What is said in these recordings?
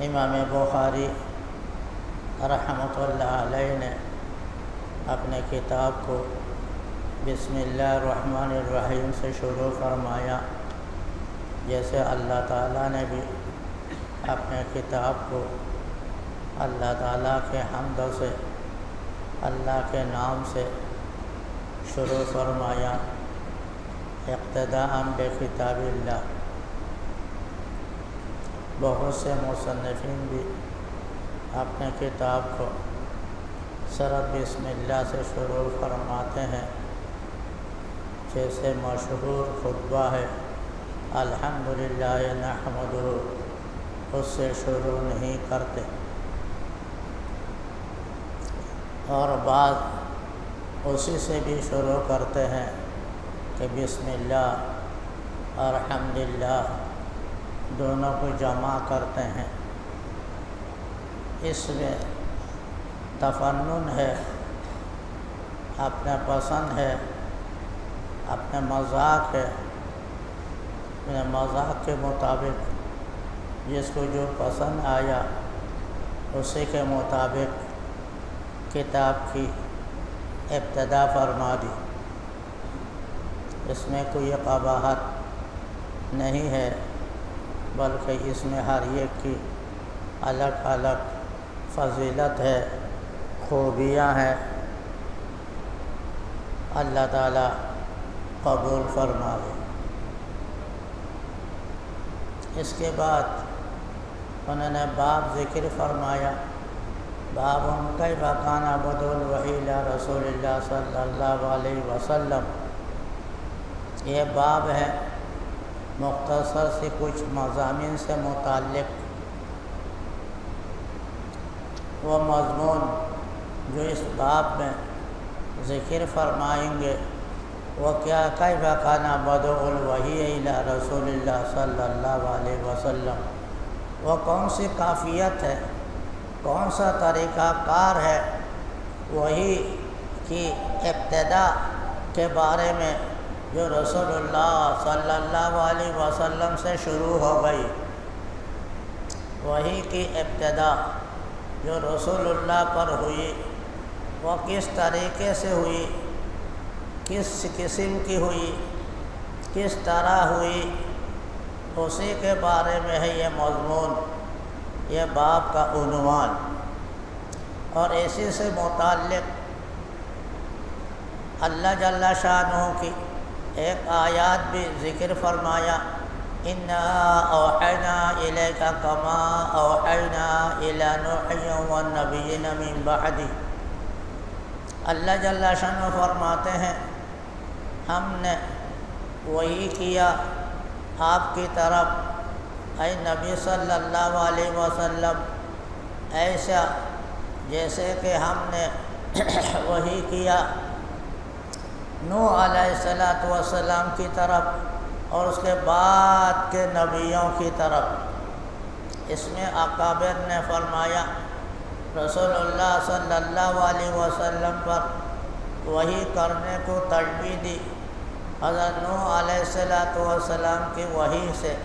امام بخاری رحمۃ اللہ علیہ نے اپنے کتاب کو بسم اللہ الرحمن الرحیم سے شروع فرمایا، جیسے اللہ تعالیٰ نے بھی اپنے کتاب کو اللہ تعالیٰ کے حمد سے، اللہ کے نام سے شروع فرمایا، اقتداء بکتاب اللہ۔ بہت سے مصنفین بھی اپنے کتاب کو صرف بسم اللہ سے شروع فرماتے ہیں، جیسے مشہور خطبہ ہے الحمدللہ نحمدہ، اس سے شروع نہیں کرتے، اور بعض اسی سے بھی شروع کرتے ہیں کہ بسم اللہ اور الحمدللہ دونوں کو جمع کرتے ہیں۔ اس میں تفنن ہے، اپنا پسند ہے، اپنے مذاق ہے، اپنے مذاق کے مطابق جس کو جو پسند آیا اسی کے مطابق کتاب کی ابتدا فرما دی۔ اس میں کوئی قباحت نہیں ہے، بلکہ اس میں ہر ایک کی الگ الگ فضیلت ہے، خوبیاں ہیں۔ اللہ تعالیٰ قبول فرمائے۔ اس کے بعد انہوں نے باب ذکر فرمایا، باب کیف کان بدء الوحی الی رسول اللہ صلی اللہ علیہ وسلم۔ یہ باب ہے مختصر سے کچھ مضامین سے متعلق، وہ مضمون جو اس باب میں ذکر فرمائیں گے وہ کیا، کیف کان بدء الوحی الی رسول اللہ صلی اللہ علیہ وسلم، وہ کون سی کیفیت ہے، کون سا طریقہ کار ہے وحی کی ابتدا کے بارے میں جو رسول اللہ صلی اللہ علیہ وسلم سے شروع ہو گئی۔ وحی کی ابتدا جو رسول اللہ پر ہوئی وہ کس طریقے سے ہوئی، کس قسم کی ہوئی، کس طرح ہوئی، اسی کے بارے میں ہے یہ مضمون، یہ باب کا عنوان۔ اور اسی سے متعلق اللہ جل شانہ کی ایک آیات بھی ذکر فرمایا، اِنَّا أَوْحَيْنَا إِلَيْكَ كَمَا أَوْحَيْنَا إِلَى نُوحٍ وَالنَّبِيِّينَ مِن بَعْدِهِ۔ اللہ جل شانہ فرماتے ہیں ہم نے وحی کیا آپ کی طرف اے نبی صلی اللہ علیہ وسلم، ایسا جیسے کہ ہم نے وحی کیا نوح علیہ السلام کی طرف اور اس کے بعد کے نبیوں کی طرف۔ اس میں اکابر نے فرمایا رسول اللہ صلی اللہ علیہ وسلم پر وحی کرنے کو ترغیب دی حضرت نوح علیہ السلام کی وحی سے۔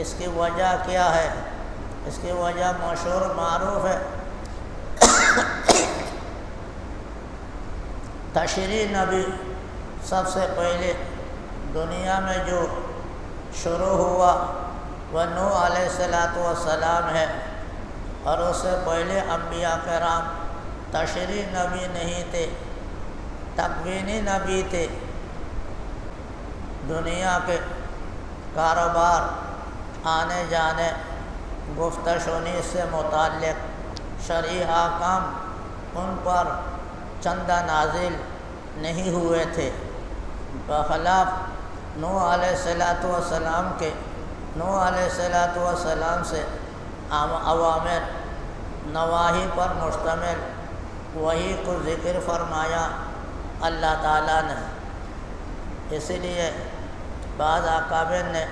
اس کی وجہ کیا ہے؟ اس کی وجہ مشہور معروف ہے، تشریع نبی سب سے پہلے دنیا میں جو شروع ہوا وہ نوح علیہ السلام ہے، اور اس سے پہلے انبیاء کرام تشریع نبی نہیں تھے، تکوینی نبی تھے۔ دنیا کے کاروبار، آنے جانے، گفت و شنید سے متعلق شرعی احکام ان پر چندہ نازل نہیں ہوئے تھے، بخلاف نوح علیہ السلام کے۔ نوح علیہ السلام سے اوامر نواہی پر مشتمل وحی کو ذکر فرمایا اللہ تعالیٰ نے۔ اسی لیے بعض اکابر نے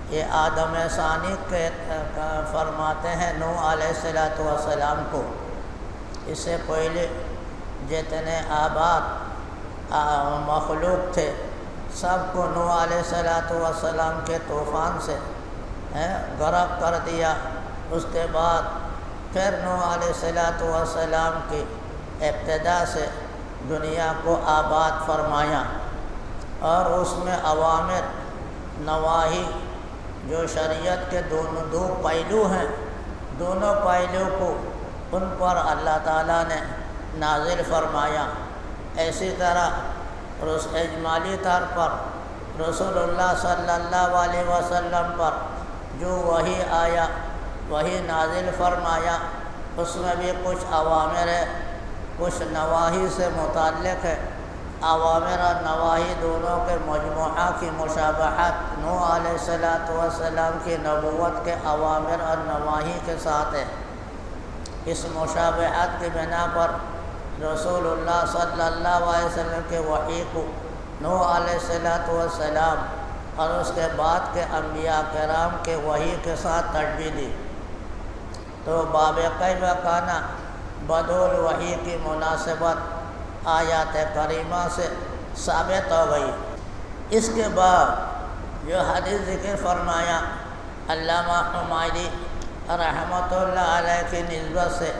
یہ آدم ثانی کے فرماتے ہیں نوح علیہ السلام کو۔ اس سے پہلے جتنے آباد مخلوق تھے سب کو نوح علیہ السلام کے طوفان سے غرق کر دیا، اس کے بعد پھر نوح علیہ السلام کی ابتدا سے دنیا کو آباد فرمایا، اور اس میں اوامر نواہی جو شریعت کے دو پہلو ہیں، دونوں پہلو کو ان پر اللہ تعالیٰ نے نازل فرمایا۔ اسی طرح اجمالی طور پر رسول اللہ صلی اللہ علیہ وسلم پر جو وحی آیا، وہی نازل فرمایا، اس میں بھی کچھ اوامر ہے، کچھ نواہی سے متعلق ہے۔ اوامر اور نواہی دونوں کے مجموعہ کی مشابہت نوح علیہ السلام کی نبوت کے اوامر اور نواہی کے ساتھ ہے۔ اس مشابہت کی بنا پر رسول اللہ صلی اللہ علیہ وسلم کے وحی کو نوح علیہ السلام اور اس کے بعد کے انبیاء کرام کے وحی کے ساتھ تشبیہ دی، تو باب کیف کان بدء الوحی کی مناسبت آیات کریمہ سے ثابت ہو گئی۔ اس کے بعد جو حدیث ذکر فرمایا علامہ حمایدی رحمۃ اللہ علیہ کی نسبت سے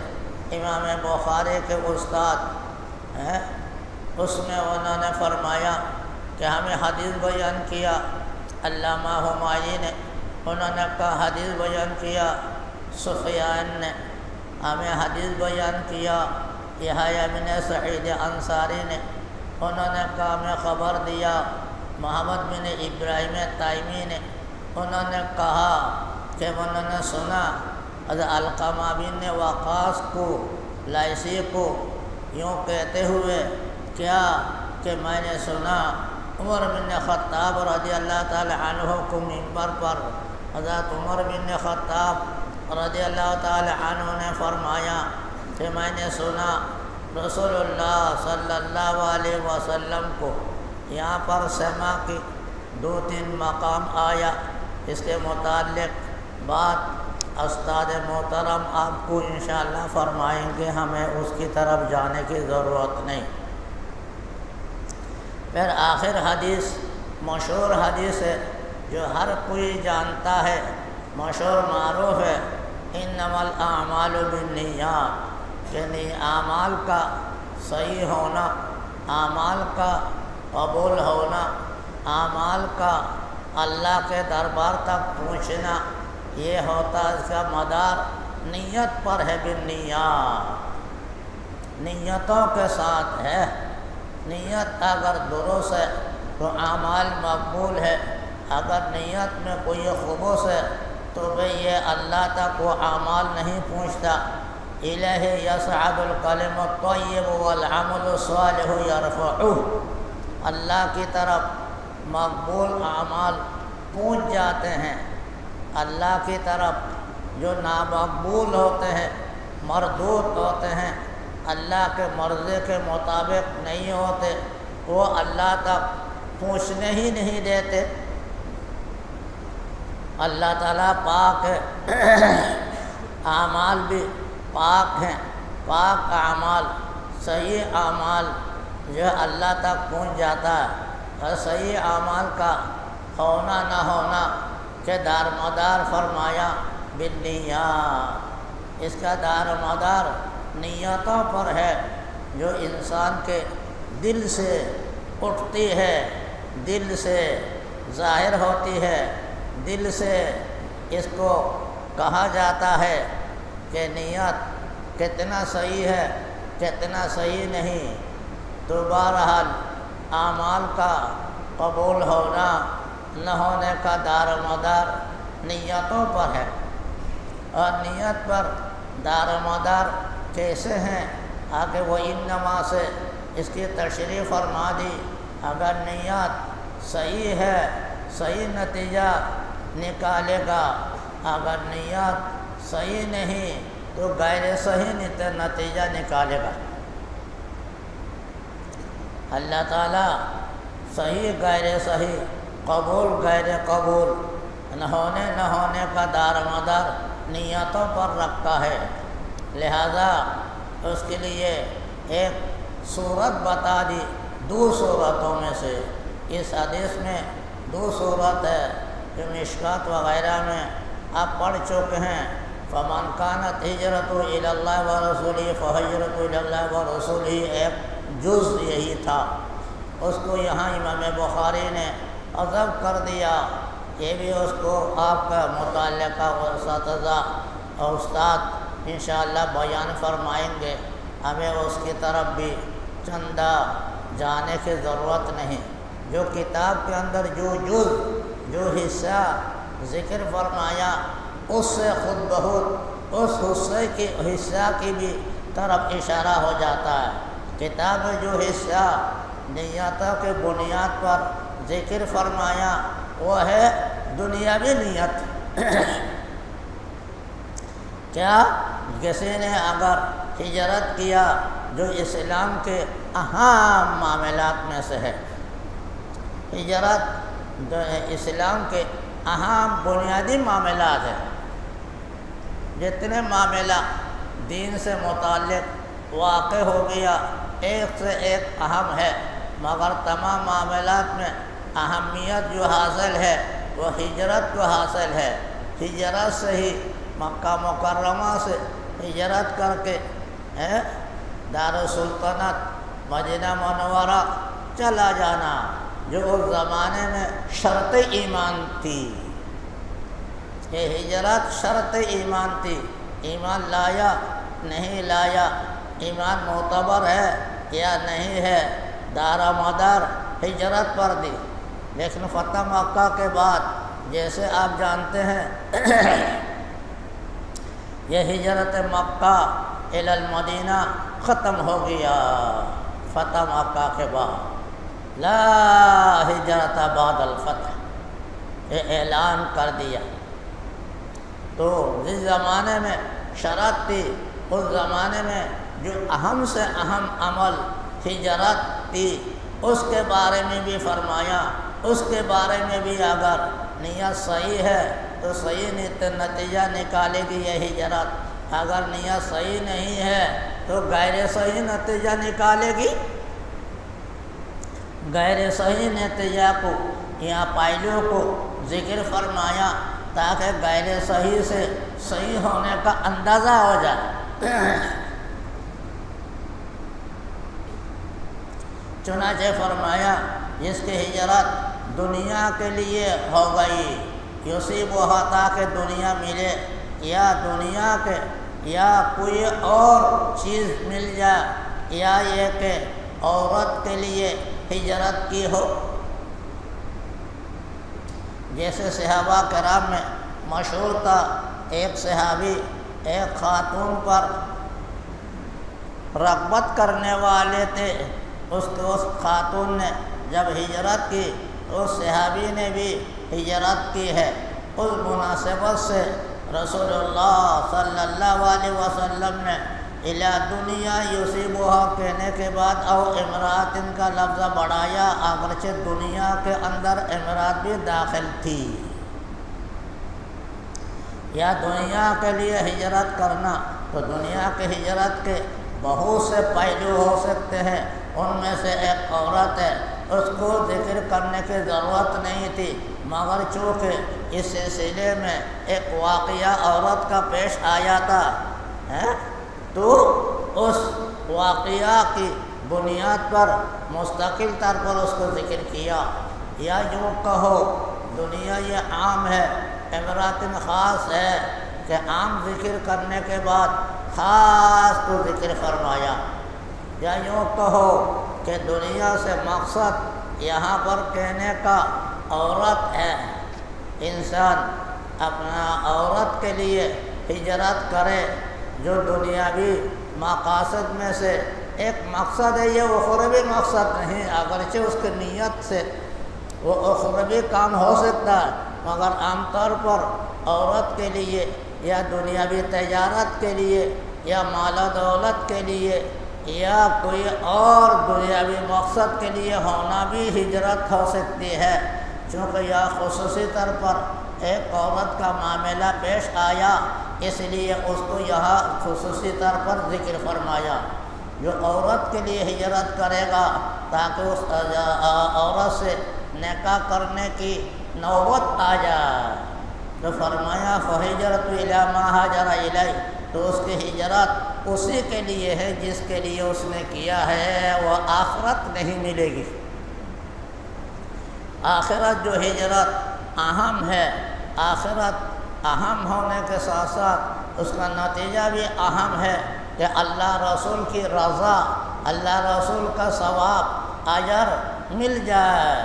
امام بخاری کے استاد ہیں، اس میں انہوں نے فرمایا کہ ہمیں حدیث بیان کیا، علامہ حمایدی نے، انہوں نے کہا حدیث بیان کیا سفیان نے، ہمیں حدیث بیان کیا یحییٰ بن سعید انصاری نے، انہوں نے کہا ہمیں خبر دیا محمد بن ابراہیم تیمی نے، انہوں نے کہا کہ انہوں نے سنا حضرت علقمہ بن وقاص کو لیثی کو یوں کہتے ہوئے کیا کہ میں نے سنا عمر بن خطاب رضی اللہ تعالی عنہ کو منبر پر حضرت عمر بن خطاب رضی اللہ تعالی عنہ نے فرمایا کہ میں نے سنا رسول اللہ صلی اللہ علیہ وسلم کو یہاں پر سما کی 2-3 مقام آیا۔ اس کے متعلق بات استاد محترم آپ کو انشاءاللہ فرمائیں گے، ہمیں اس کی طرف جانے کی ضرورت نہیں۔ پھر آخر حدیث مشہور حدیث ہے جو ہر کوئی جانتا ہے، مشہور معروف ہے، انما الاعمال بالنیات، یعنی اعمال کا صحیح ہونا، اعمال کا قبول ہونا، اعمال کا اللہ کے دربار تک پہنچنا، یہ ہوتا اس کا مدار نیت پر ہے، بالنیات، نیتوں کے ساتھ ہے۔ نیت اگر درست ہے تو اعمال مقبول ہے، اگر نیت میں کوئی خبث ہے تو بھئی یہ اللہ تک وہ اعمال نہیں پہنچتا۔ الیہ یصعد الکلم الطیب والعمل الصالح یرفعہ، اللہ کی طرف مقبول اعمال پہنچ جاتے ہیں، اللہ کی طرف جو نامقبول ہوتے ہیں، مردود ہوتے ہیں، اللہ کے مرضی کے مطابق نہیں ہوتے، وہ اللہ تک پہنچنے ہی نہیں دیتے۔ اللہ تعالیٰ پاک ہے، اعمال بھی پاک ہیں، پاک اعمال، صحیح اعمال جو اللہ تک پہنچ جاتا ہے، اور صحیح اعمال کا ہونا نہ ہونا کہ دار مدار فرمایا بالنیات، اس کا دار مدار نیتوں پر ہے، جو انسان کے دل سے اٹھتی ہے، دل سے ظاہر ہوتی ہے، دل سے اس کو کہا جاتا ہے کہ نیت کتنا صحیح ہے کتنا صحیح نہیں۔ تو بہرحال اعمال کا قبول ہونا نہ ہونے کا دار و مدار نیتوں پر ہے، اور نیت پر دار و مدار کیسے ہیں آگے وہ انما سے اس کی تشریح فرما دی۔ اگر نیت صحیح ہے صحیح نتیجہ نکالے گا، اگر نیت صحیح نہیں تو غیر صحیح نتیجہ نکالے گا۔ اللہ تعالیٰ صحیح غیر صحیح، قبول غیر قبول، نہ ہونے کا دار مدار نیتوں پر رکھا ہے۔ لہذا اس کے لیے ایک صورت بتا دی 2 صورتوں میں سے۔ اس حدیث میں 2 صورت ہے جو مشکات وغیرہ میں آپ پڑھ چکے ہیں۔ فمن كانت هجرته إلى الله ورسوله فهجرته إلى الله ورسوله ایک جز یہی تھا، اس کو یہاں امام بخاری نے حذف کر دیا۔ یہ بھی اس کو آپ کا متعلقہ اساتذہ اور استاد انشاءاللہ بیان فرمائیں گے، ہمیں اس کی طرف بھی چندہ جانے کی ضرورت نہیں۔ جو کتاب کے اندر جو جز جو حصہ ذکر فرمایا اس سے خود بخود اس حصہ کی بھی طرف اشارہ ہو جاتا ہے۔ کتاب میں جو حصہ نیتوں کے بنیاد پر ذکر فرمایا وہ ہے دنیاوی نیت۔ کیا کسی نے اگر ہجرت کیا جو اسلام کے اہم معاملات میں سے ہے، ہجرت اسلام کے اہم بنیادی معاملات ہیں، جتنے معاملہ دین سے متعلق واقع ہو گیا ایک سے ایک اہم ہے، مگر تمام معاملات میں اہمیت جو حاصل ہے وہ ہجرت کو حاصل ہے۔ ہجرت سے ہی مکہ مکرمہ سے ہجرت کر کے دارالسلطنت مدینہ منورہ چلا جانا، جو اس زمانے میں شرط ایمان تھی۔ یہ ہجرت شرط ایمان تھی، ایمان لایا نہیں لایا، ایمان معتبر ہے یا نہیں ہے، دارا مدار ہجرت پر دی۔ لیکن فتح مکہ کے بعد جیسے آپ جانتے ہیں یہ ہجرت مکہ الی المدینہ ختم ہو گیا۔ فتح مکہ کے بعد لا ہجرت بعد الفتح یہ اعلان کر دیا۔ تو جس زمانے میں شرط تھی اس زمانے میں جو اہم سے اہم عمل ہجرت تھی اس کے بارے میں بھی فرمایا، اس کے بارے میں بھی اگر نیت صحیح ہے تو صحیح نتیجہ نکالے گی یہ ہجرت، اگر نیت صحیح نہیں ہے تو غیر صحیح نتیجہ نکالے گی۔ غیر صحیح نتیجہ کو یا پہلو کو ذکر فرمایا تاکہ غیر صحیح سے صحیح ہونے کا اندازہ ہو جائے۔ چنانچہ فرمایا جس کی ہجرت دنیا کے لیے ہو گئی، یصیبھا تاکہ دنیا ملے یا دنیا کے یا کوئی اور چیز مل جائے، یا یہ کہ عورت کے لیے ہجرت کی ہو۔ جیسے صحابہ کرام میں مشہور تھا، ایک صحابی ایک خاتون پر رغبت کرنے والے تھے، اس خاتون نے جب ہجرت کی تو اس صحابی نے بھی ہجرت کی ہے۔ اس مناسبت سے رسول اللہ صلی اللہ علیہ وسلم نے الی دنیا یصیبھا کہنے کے بعد او امراتن کا لفظ بڑھایا، اگرچہ دنیا کے اندر امرات بھی داخل تھی۔ یا دنیا کے لیے ہجرت کرنا تو دنیا کے ہجرت کے بہت سے پہلو ہو سکتے ہیں، ان میں سے ایک عورت ہے، اس کو ذکر کرنے کی ضرورت نہیں تھی، مگر چونکہ اس سلسلے میں ایک واقعہ عورت کا پیش آیا تھا تو اس واقعہ کی بنیاد پر مستقل طور پر اس کو ذکر کیا۔ یا یوں کہو دنیا یہ عام ہے، امراتن خاص ہے کہ عام ذکر کرنے کے بعد خاص کو ذکر فرمایا۔ یا یوں کہو کہ دنیا سے مقصد یہاں پر کہنے کا عورت ہے، انسان اپنا عورت کے لیے ہجرت کرے جو دنیاوی مقاصد میں سے ایک مقصد ہے، یہ اخروی مقصد نہیں، اگرچہ اس کی نیت سے وہ اخروی کام ہو سکتا ہے، مگر عام طور پر عورت کے لیے یا دنیاوی تجارت کے لیے یا مال و دولت کے لیے یا کوئی اور دنیاوی مقصد کے لیے ہونا بھی ہجرت ہو سکتی ہے۔ چونکہ یہ خصوصی طور پر ایک عورت کا معاملہ پیش آیا، اس لیے اس کو یہاں خصوصی طور پر ذکر فرمایا۔ جو عورت کے لیے ہجرت کرے گا تاکہ اس عورت سے نکاح کرنے کی نوبت آ جائے، تو فرمایا فہجرت الی ما ہاجر الیہ، تو اس کی ہجرت اسی کے لیے ہے جس کے لیے اس نے کیا ہے، وہ آخرت نہیں ملے گی۔ آخرت جو ہجرت اہم ہے، آخرت اہم ہونے کے ساتھ ساتھ اس کا نتیجہ بھی اہم ہے کہ اللہ رسول کی رضا، اللہ رسول کا ثواب اجر مل جائے،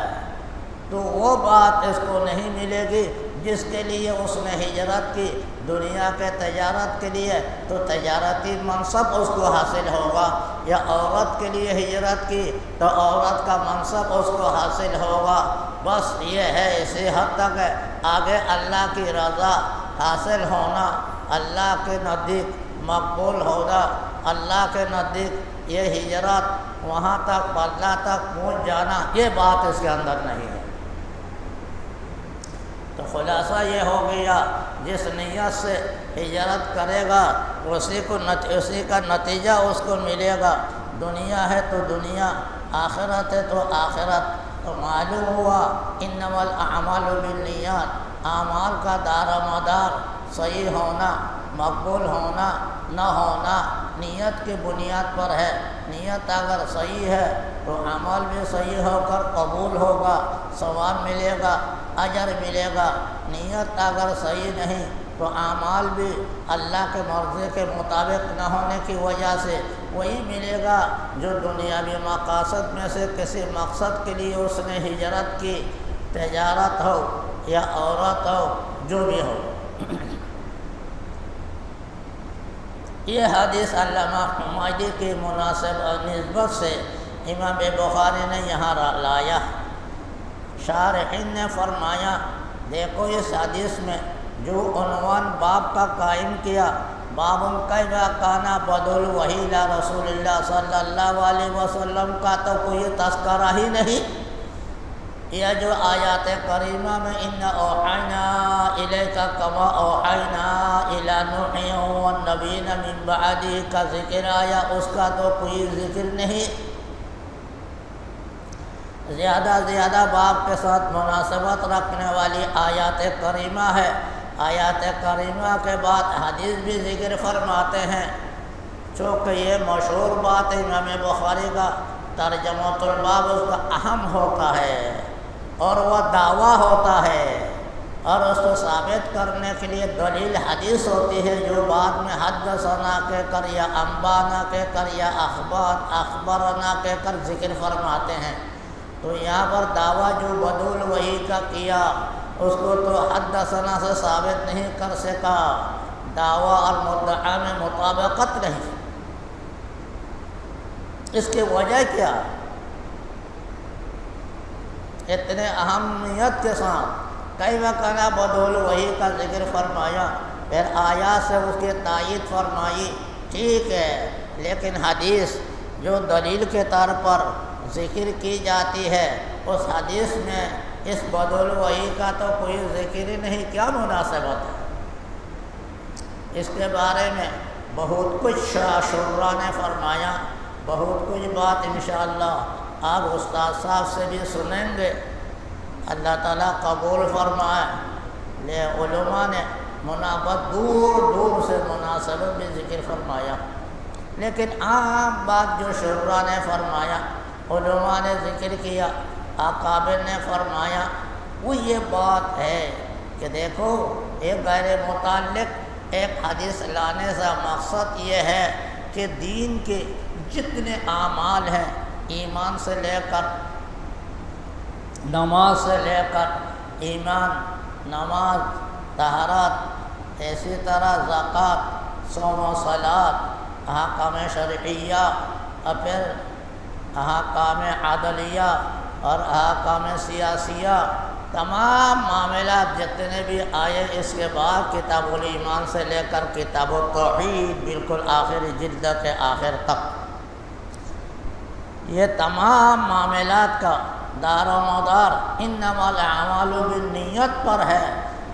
تو وہ بات اس کو نہیں ملے گی جس کے لیے اس نے ہجرت کی دنیا کے تجارت کے لیے، تو تجارتی منصب اس کو حاصل ہوگا، یا عورت کے لیے ہجرت کی تو عورت کا منصب اس کو حاصل ہوگا۔ بس یہ ہے، اسی حد تک ہے۔ آگے اللہ کی رضا حاصل ہونا، اللہ کے نزدیک مقبول ہونا، اللہ کے نزدیک یہ ہجرت وہاں تک اللہ تک پہنچ جانا، یہ بات اس کے اندر نہیں ہے۔ تو خلاصہ یہ ہو گیا، جس نیت سے ہجرت کرے گا اسی کا نتیجہ اس کو ملے گا۔ دنیا ہے تو دنیا، آخرت ہے تو آخرت۔ تو معلوم ہوا انما الاعمال بالنیات، اعمال کا دار و مدار صحیح ہونا، مقبول ہونا نہ ہونا نیت کی بنیاد پر ہے۔ نیت اگر صحیح ہے تو عمل بھی صحیح ہو کر قبول ہوگا، ثواب ملے گا، اجر ملے گا۔ نیت اگر صحیح نہیں تو اعمال بھی اللہ کے مرضی کے مطابق نہ ہونے کی وجہ سے وہی ملے گا جو دنیاوی مقاصد میں سے کسی مقصد کے لیے اس نے ہجرت کی، تجارت ہو یا عورت ہو، جو بھی ہو۔ یہ حدیث علامہ حمایدی کی مناسب نسبت سے امام بخاری نے یہاں لایا۔ شارحین نے فرمایا، دیکھو اس حدیث میں جو عنوان باب کا قائم کیا، باب کیف کان بدء الوحی الی رسول اللہ صلی اللہ علیہ وسلم، کا تو کوئی تذکرہ ہی نہیں۔ یہ جو آیات کریمہ میں ان اوحینا الیک کما اوحینا الی نوح والنبیین من بعدہ کا ذکر آیا، اس کا تو کوئی ذکر نہیں۔ زیادہ باب کے ساتھ مناسبت رکھنے والی آیات کریمہ ہے۔ آیات کریمہ کے بعد حدیث بھی ذکر فرماتے ہیں، چونکہ یہ مشہور بات امام بخاری کا ترجمۃ الباب اس کا اہم ہوتا ہے اور وہ دعویٰ ہوتا ہے، اور اس کو ثابت کرنے کے لیے دلیل حدیث ہوتی ہے، جو بعد میں حدثنا کہہ کر یا انبانا کہہ کر یا اخبرنا کہہ کر ذکر فرماتے ہیں۔ تو یہاں پر دعویٰ جو بدء الوحی کا کیا، اس کو تو حدثنا سے ثابت نہیں کر سکا، دعویٰ اور مدعا میں مطابقت نہیں۔ اس کی وجہ کیا؟ اتنے اہمیت کے ساتھ کیف کان بدء الوحی کا ذکر فرمایا، پھر آیات سے اس کی تائید فرمائی، ٹھیک ہے، لیکن حدیث جو دلیل کے طور پر ذکر کی جاتی ہے، اس حدیث میں اس بدء الوحی کا تو کوئی ذکر ہی نہیں، کیا مناسبت ہے؟ اس کے بارے میں بہت کچھ شراح نے فرمایا، بہت کچھ بات انشاءاللہ آپ استاد صاحب سے بھی سنیں گے، اللہ تعالیٰ قبول فرمائے۔ علماء نے مناسبت دور سے مناسبت بھی ذکر فرمایا، لیکن عام بات جو شراح نے فرمایا، علماء نے ذکر کیا، اکابر نے فرمایا، وہ یہ بات ہے کہ دیکھو ایک غیر متعلق ایک حدیث لانے کا مقصد یہ ہے کہ دین کے جتنے اعمال ہیں، ایمان سے لے کر نماز سے لے کر ایمان، نماز، طہارت، اسی طرح زکوٰۃ، صوم و صلاۃ، احکام شرعیہ، اور پھر احکام عدلیہ اور احکام سیاسیہ، تمام معاملات جتنے بھی آئے اس کے بعد کتاب الایمان سے لے کر کتاب التوحید بالکل آخری جلد کے آخر تک، یہ تمام معاملات کا دار و مدار انما الاعمال بالنیت پر ہے۔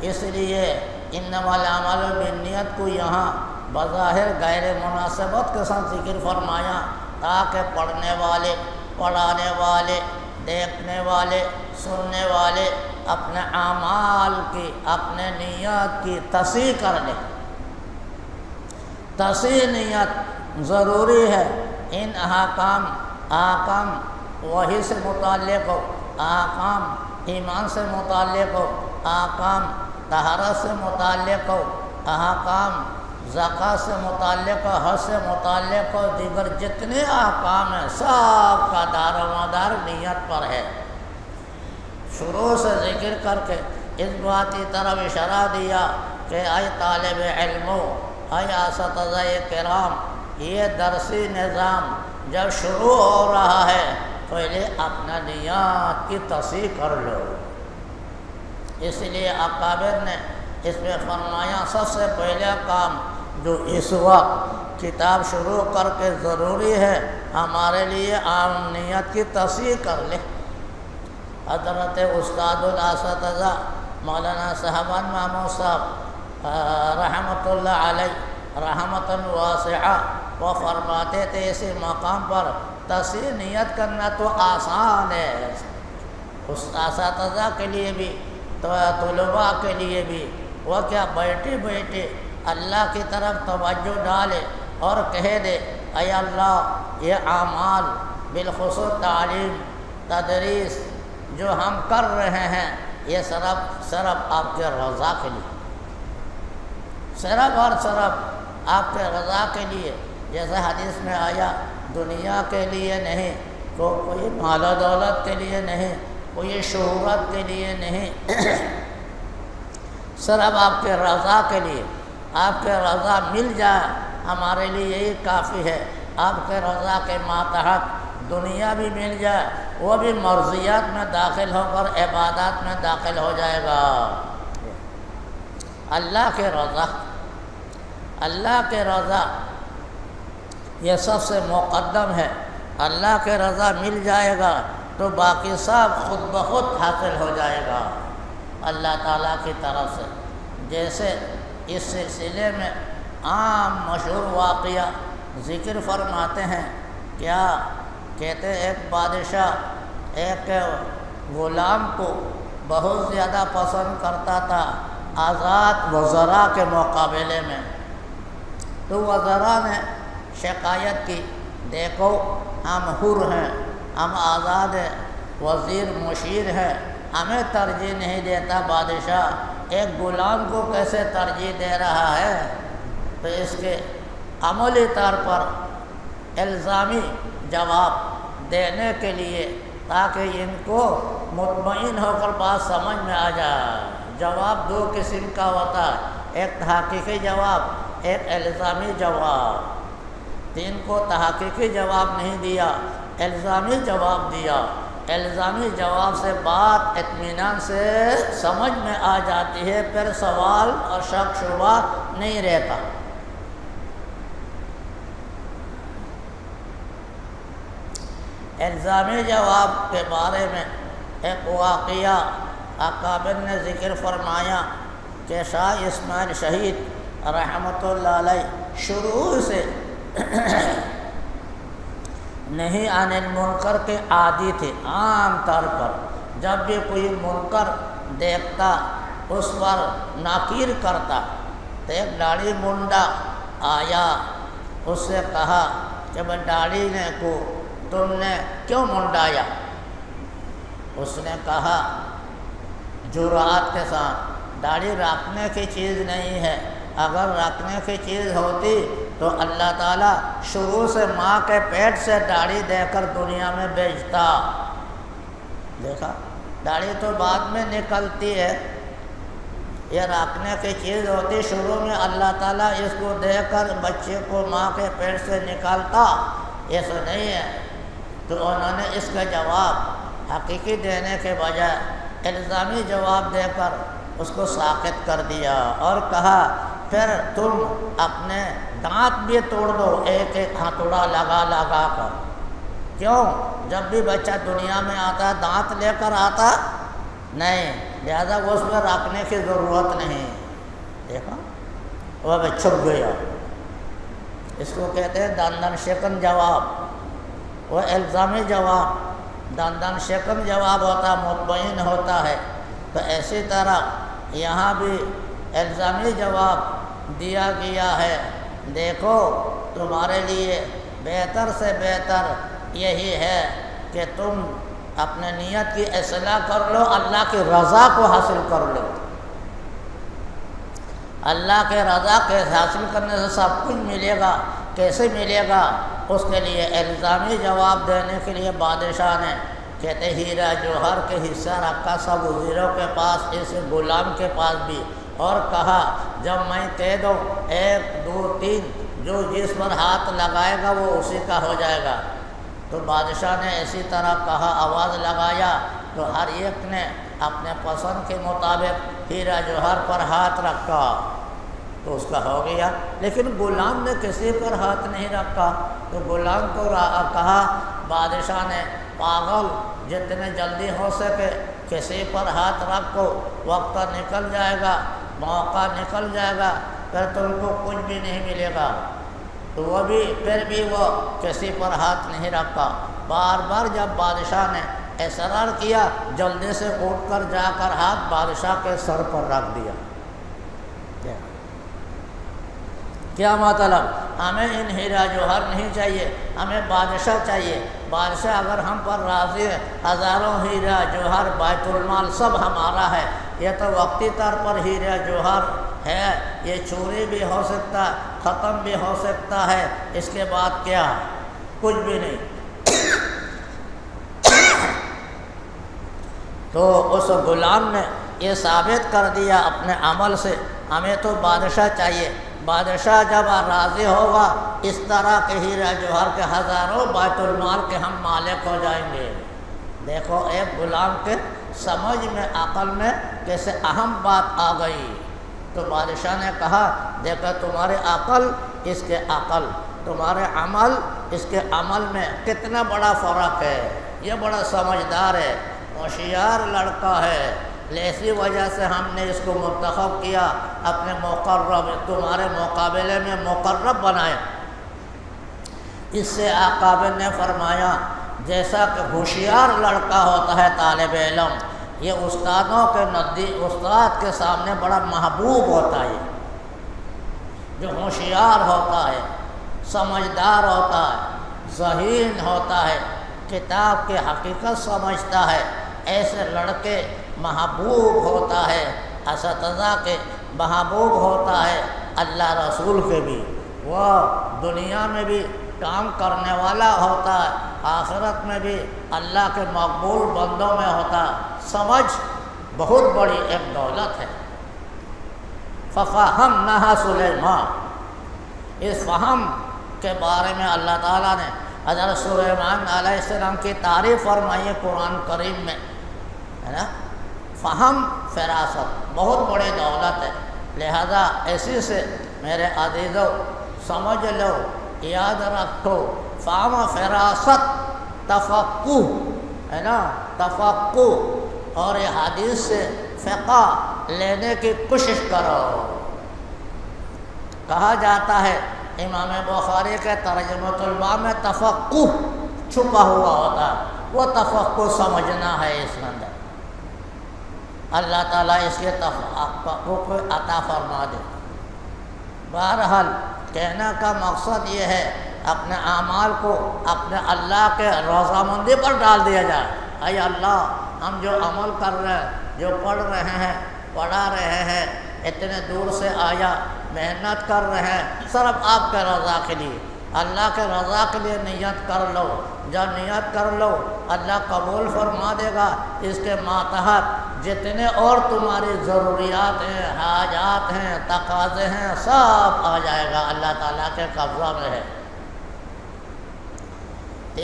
اس لیے انما الاعمال بالنیت کو یہاں بظاہر غیر مناسبت کے ساتھ ذکر فرمایا، تاکہ پڑھنے والے، پڑھانے والے، دیکھنے والے، سننے والے اپنے اعمال کی، اپنے نیت کی تصحیح کر لے۔ تصحیح نیت ضروری ہے۔ ان احکام وحی سے متعلق ہو، احکام ایمان سے متعلق ہو، احکام طہارت سے متعلق ہو، احکام زکوٰۃ سے متعلق ہو، حج سے متعلق ہو، دیگر جتنے احکام ہیں سب کا دار و مدار نیت پر ہے۔ شروع سے ذکر کر کے اس بات کی طرف اشارہ دیا کہ اے طالب علمو، اے اساتذہ کرام، یہ درسی نظام جب شروع ہو رہا ہے پہلے اپنا نیت کی تصحیح کر لو۔ اس لیے اکابر نے اس میں فرمایا سب سے پہلا کام جو اس وقت کتاب شروع کر کے ضروری ہے ہمارے لیے، عام نیت کی تصحیح کر لے۔ حضرت استاد الاساتذہ مولانا صاحبان محمود صاحب رحمۃ اللہ علیہ رحمۃ واسعہ وہ فرماتے تھے اسی مقام پر تصحیح نیت کرنا تو آسان ہے، اس اساتذہ کے لیے بھی طلباء کے لیے بھی۔ وہ کیا بیٹھے بیٹھے اللہ کی طرف توجہ ڈالے اور کہہ دے اے اللہ یہ اعمال بالخصوص تعلیم تدریس جو ہم کر رہے ہیں یہ صرف آپ کے رضا کے لیے، صرف اور صرف آپ کے رضا کے لیے، جیسے حدیث میں آیا دنیا کے لیے نہیں، کوئی مال و دولت کے لیے نہیں، کوئی شہرت کے لیے نہیں، صرف آپ کے رضا کے لیے۔ آپ کے رضا مل جائے ہمارے لیے یہی کافی ہے۔ آپ کے رضا کے ماتحت دنیا بھی مل جائے، وہ بھی مرضیات میں داخل ہو کر عبادات میں داخل ہو جائے گا۔ اللہ کے رضا، اللہ کے رضا یہ سب سے مقدم ہے۔ اللہ کے رضا مل جائے گا تو باقی سب خود بخود حاصل ہو جائے گا اللہ تعالیٰ کی طرف سے۔ جیسے اس سلسلے میں عام مشہور واقعہ ذکر فرماتے ہیں، کیا کہتے ایک بادشاہ ایک غلام کو بہت زیادہ پسند کرتا تھا آزاد وزراء کے مقابلے میں۔ تو وزراء نے شکایت کی، دیکھو ہم حر ہیں، ہم آزاد ہیں، وزیر مشیر ہیں، ہمیں ترجیح نہیں دیتا بادشاہ، ایک غلام کو کیسے ترجیح دے رہا ہے؟ تو اس کے عملی طور پر الزامی جواب دینے کے لیے تاکہ ان کو مطمئن ہو کر بات سمجھ میں آ جائے۔ جواب دو قسم کا ہوتا ہے، ایک تحقیقی جواب، ایک الزامی جواب۔ ان کو تحقیقی جواب نہیں دیا، الزامی جواب دیا۔ الزامی جواب سے بات اطمینان سے سمجھ میں آ جاتی ہے، پھر سوال اور شک شبہ نہیں رہتا۔ الزامی جواب کے بارے میں ایک واقعہ اکابر نے ذکر فرمایا کہ شاہ اسماعیل شہید رحمۃ اللہ علیہ شروع سے نہیں عن المنکر کے عادی تھے۔ عام طور پر جب بھی کوئی منکر دیکھتا اس پر ناکیر کرتا، تو ایک داڑھی منڈا آیا، اس سے کہا کہ بھائی داڑھی نے کو تم نے کیوں منڈایا؟ اس نے کہا جرأت کے ساتھ داڑھی رکھنے کی چیز نہیں ہے، اگر رکھنے کی چیز ہوتی تو اللہ تعالیٰ شروع سے ماں کے پیٹ سے داڑھی دے کر دنیا میں بھیجتا۔ دیکھا، داڑھی تو بعد میں نکلتی ہے، یہ رکھنے کی چیز ہوتی شروع میں اللہ تعالیٰ اس کو دے کر بچے کو ماں کے پیٹ سے نکالتا، ایسا نہیں ہے۔ تو انہوں نے اس کا جواب حقیقی دینے کے بجائے الزامی جواب دے کر اس کو ساکت کر دیا اور کہا پھر تم اپنے دانت بھی توڑ دو ایک ایک ہتھوڑا لگا لگا کر۔ کیوں؟ جب بھی بچہ دنیا میں آتا دانت لے کر آتا نہیں، لہذا اس میں رکھنے کی ضرورت نہیں۔ دیکھا، وہ بھی چھپ گیا۔ اس کو کہتے ہیں دندن شکن جواب، وہ الزامی جواب۔ دندن شکن جواب ہوتا، مطمئن ہوتا ہے تو اسی طرح یہاں بھی الزامی جواب دیا گیا ہے، دیکھو تمہارے لیے بہتر سے بہتر یہی ہے کہ تم اپنے نیت کی اصلاح کر لو، اللہ کی رضا کو حاصل کر لو۔ اللہ کے رضا کے حاصل کرنے سے سب کچھ ملے گا، کیسے ملے گا؟ اس کے لیے الزامی جواب دینے کے لیے بادشاہ نے کہتے ہیرا جوہر کے حصہ رکھا سب وزیروں کے پاس، اس غلام کے پاس بھی، اور کہا جب میں کہہ دوں 1 2 3 جو جس پر ہاتھ لگائے گا وہ اسی کا ہو جائے گا۔ تو بادشاہ نے اسی طرح کہا، آواز لگایا تو ہر ایک نے اپنے پسند کے مطابق ہیرا جوہر پر ہاتھ رکھا تو اس کا ہو گیا۔ لیکن غلام نے کسی پر ہاتھ نہیں رکھا، تو غلام کو کہا بادشاہ نے، پاگل، جتنے جلدی ہو سکے کسی پر ہاتھ رکھو، وقت نکل جائے گا، موقع نکل جائے گا، پھر تم کو کچھ بھی نہیں ملے گا۔ تو وہ بھی پھر بھی وہ کسی پر ہاتھ نہیں رکھا۔ بار بار جب بادشاہ نے اصرار کیا، جلدی سے اٹھ کر جا کر ہاتھ بادشاہ کے سر پر رکھ دیا۔ کیا مطلب؟ ہمیں ان ہیرا جوہر نہیں چاہیے، ہمیں بادشاہ چاہیے۔ بادشاہ اگر ہم پر راضی ہے، ہزاروں ہیرا جوہر بیت المال سب ہمارا ہے۔ یہ تو وقتی طور پر ہیرا جوہر ہے، یہ چوری بھی ہو سکتا ہے، ختم بھی ہو سکتا ہے، اس کے بعد کیا؟ کچھ بھی نہیں۔ تو اس غلام نے یہ ثابت کر دیا اپنے عمل سے، ہمیں تو بادشاہ چاہیے۔ بادشاہ جب راضی ہوگا، اس طرح کے ہیرا جوہر کے ہزاروں بیت المال کے ہم مالک ہو جائیں گے۔ دیکھو ایک غلام کے سمجھ میں، عقل میں کیسے اہم بات آ گئی۔ تو بادشاہ نے کہا، دیکھو تمہاری عقل اس کے عقل، تمہارے عمل اس کے عمل میں کتنا بڑا فرق ہے۔ یہ بڑا سمجھدار ہے، ہوشیار لڑکا ہے، اسی وجہ سے ہم نے اس کو منتخب کیا، اپنے مقرب، تمہارے مقابلے میں مقرب بنایا۔ اس سے اکابر نے فرمایا، جیسا کہ ہوشیار لڑکا ہوتا ہے طالب علم، یہ استادوں کے نزدیک، استاد کے سامنے بڑا محبوب ہوتا ہے۔ جو ہوشیار ہوتا ہے، سمجھدار ہوتا ہے، ذہین ہوتا ہے، کتاب کی حقیقت سمجھتا ہے، ایسے لڑکے محبوب ہوتا ہے، اساتذہ کے محبوب ہوتا ہے، اللہ رسول کے بھی۔ وہ دنیا میں بھی کام کرنے والا ہوتا ہے، آخرت میں بھی اللہ کے مقبول بندوں میں ہوتا ہے۔ سمجھ بہت بڑی ایک دولت ہے۔ فَفَهَمْنَهَا سُلَيْمَانَ، اس فہم کے بارے میں اللہ تعالیٰ نے حضرت سلیمان علیہ السلام کی تعریف فرمائی ہے قرآن کریم میں، ہے نا۔ فہم، فراست بہت بڑی دولت ہے، لہذا اسی سے میرے عزیزو سمجھ لو، یاد رکھو، فہم، فراست، تفقہ، ہے نا، تفقہ، اور یہ حدیث سے فقہ لینے کی کوشش کرو۔ کہا جاتا ہے امام بخاری کے ترجمۃ الباب میں تفقہ چھپا ہوا ہوتا ہے، وہ تفقہ سمجھنا ہے اس کے اندر۔ اللہ تعالیٰ اس کے تفقہ کو عطا فرما دے۔ بہرحال کہنے کا مقصد یہ ہے، اپنے اعمال کو اپنے اللہ کے رضامندی پر ڈال دیا جائے۔ اے اللہ، ہم جو عمل کر رہے ہیں، جو پڑھ رہے ہیں، پڑھا رہے ہیں، اتنے دور سے آیا، محنت کر رہے ہیں، صرف آپ کے رضا کے لیے، اللہ کے رضا کے لیے نیت کر لو۔ جب نیت کر لو، اللہ قبول فرما دے گا۔ اس کے ماتحت جتنے اور تمہاری ضروریات ہیں، حاجات ہیں، تقاضے ہیں، سب آ جائے گا، اللہ تعالیٰ کے قبضہ میں ہے۔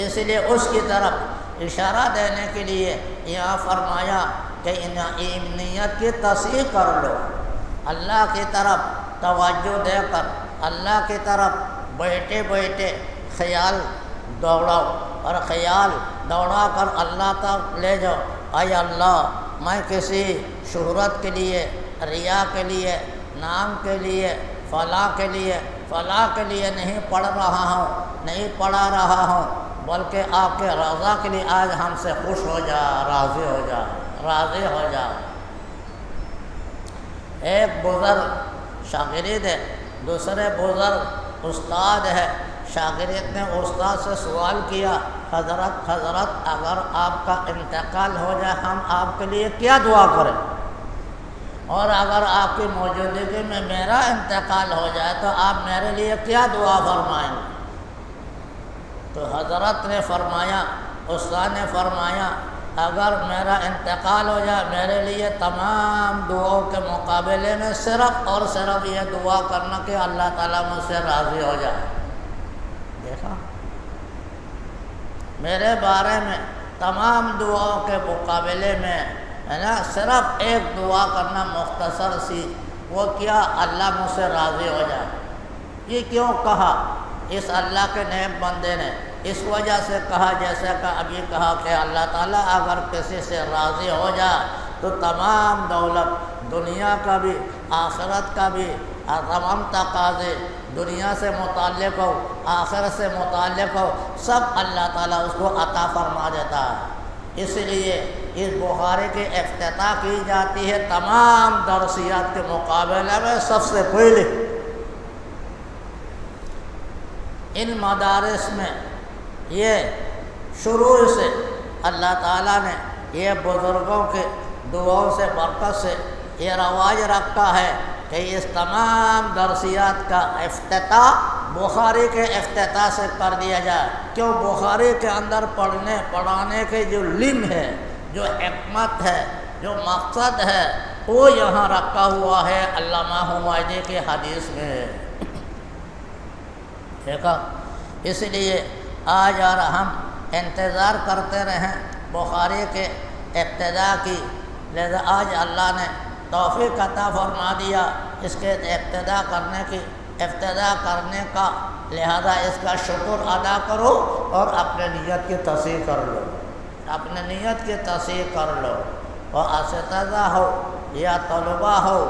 اس لیے اس کی طرف اشارہ دینے کے لیے یہاں فرمایا کہ نیت کی تصحیح کر لو، اللہ کی طرف توجہ دے کر، اللہ کی طرف بیٹھے بیٹھے خیال دوڑاؤ، اور خیال دوڑا کر اللہ تک لے جاؤ۔ اے اللہ، میں کسی شہرت کے لیے، ریا کے لیے، نام کے لیے، فلاں کے لیے نہیں پڑھ رہا ہوں، نہیں پڑھا رہا ہوں، بلکہ آپ کے رضا کے لیے آج ہم سے خوش ہو جا، راضی ہو جا، راضی ہو جا۔ ایک بزرگ شاگرد ہے، دوسرے بزرگ استاد ہے۔ شاگرد نے استاد سے سوال کیا، حضرت اگر آپ کا انتقال ہو جائے ہم آپ کے لیے کیا دعا کریں؟ اور اگر آپ کی موجودگی میں میرا انتقال ہو جائے تو آپ میرے لیے کیا دعا فرمائیں گے؟ تو حضرت نے فرمایا، استاد نے فرمایا، اگر میرا انتقال ہو جائے میرے لیے تمام دعاؤں کے مقابلے میں صرف اور صرف یہ دعا کرنا کہ اللہ تعالیٰ مجھ سے راضی ہو جائے۔ دیکھا، میرے بارے میں تمام دعاؤں کے مقابلے میں ہے نا صرف ایک دعا کرنا مختصر سی، وہ کیا؟ اللہ مجھ سے راضی ہو جائے۔ یہ کیوں کہا؟ اس اللہ کے نیک بندے نے اس وجہ سے کہا، جیسا کہ ابھی کہا کہ اللہ تعالیٰ اگر کسی سے راضی ہو جائے تو تمام دولت، دنیا کا بھی آخرت کا بھی، تمام تقاضے دنیا سے متعلق ہو آخرت سے متعلق ہو، سب اللہ تعالیٰ اس کو عطا فرما دیتا ہے۔ اس لیے اس بخاری کی افتتاح کی جاتی ہے تمام درسیات کے مقابلے میں سب سے پہلے۔ ان مدارس میں یہ شروع سے اللہ تعالیٰ نے یہ بزرگوں کے دعاؤں سے برکت سے یہ رواج رکھا ہے کہ اس تمام درسیات کا افتتاح بخاری کے افتتاح سے کر دیا جائے۔ کیوں؟ بخاری کے اندر پڑھانے کے جو علم ہے، جو حکمت ہے، جو مقصد ہے، وہ یہاں رکھا ہوا ہے علامہ حمایدی کی حدیث میں۔ دیکھا، اس لیے آج اور ہم انتظار کرتے رہیں بخاری کے ابتدا کی، لہذا آج اللہ نے توفیق عطا فرما دیا اس کے ابتدا کرنے کا، لہذا اس کا شکر ادا کرو اور اپنے نیت کی تصحیح کر لو، اپنے نیت کی تصحیح کر لو۔ اور اساتذہ ہو یا طلبہ ہو،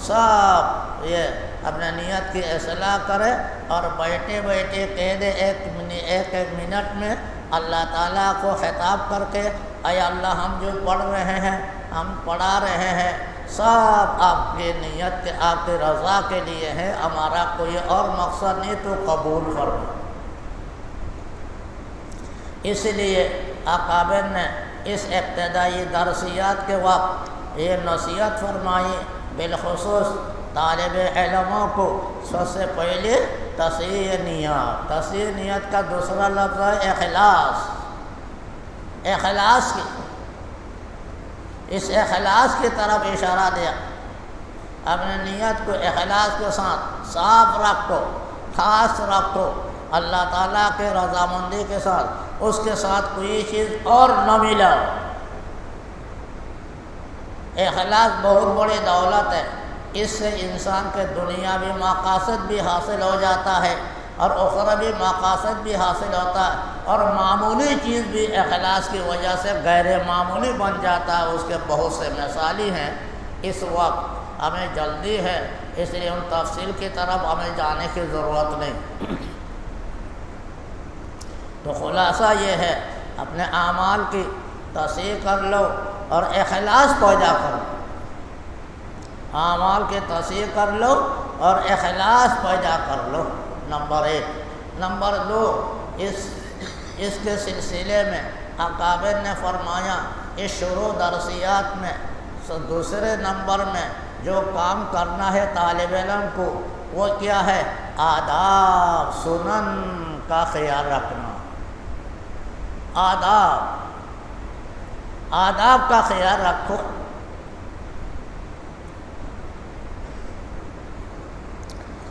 سب یہ اپنے نیت کی اصلاح کرے اور بیٹھے بیٹھے کہہ دے ایک منٹ میں اللہ تعالیٰ کو خطاب کر کے، اے اللہ ہم جو پڑھ رہے ہیں، ہم پڑھا رہے ہیں، سب آپ کی نیت کے، آپ کی رضا کے لیے ہے، ہمارا کوئی اور مقصد نہیں، تو قبول فرما۔ اس لیے اکابر نے اس ابتدائی درسیات کے وقت یہ نصیحت فرمائی، بالخصوص طالب علموں کو سب سے پہلے تصحیح نیت۔ تصحیح نیت کا دوسرا لفظ ہے اخلاص۔ اخلاص کی، اس اخلاص کی طرف اشارہ دیا۔ اپنے نیت کو اخلاص کے ساتھ صاف رکھو، خاص رکھو، اللہ تعالیٰ کے رضامندی کے ساتھ، اس کے ساتھ کوئی چیز اور نہ ملا۔ اخلاص بہت بڑی دولت ہے، اس سے انسان کے دنیاوی مقاصد بھی حاصل ہو جاتا ہے اور اخروی مقاصد بھی حاصل ہوتا ہے، اور معمولی چیز بھی اخلاص کی وجہ سے غیر معمولی بن جاتا ہے۔ اس کے بہت سے مثالی ہیں۔ اس وقت ہمیں جلدی ہے، اس لیے ان تفصیل کی طرف ہمیں جانے کی ضرورت نہیں۔ تو خلاصہ یہ ہے، اپنے اعمال کی تصحیح کر لو اور اخلاص پیدا کرو۔ اعمال کی تصحیح کر لو اور اخلاص پیدا کر لو، نمبر 1۔ نمبر 2، اس کے سلسلے میں اکابر نے فرمایا، اس شروع درسیات میں دوسرے نمبر میں جو کام کرنا ہے طالب علم کو، وہ کیا ہے؟ آداب، سنن کا خیال رکھنا۔ آداب کا خیال رکھو۔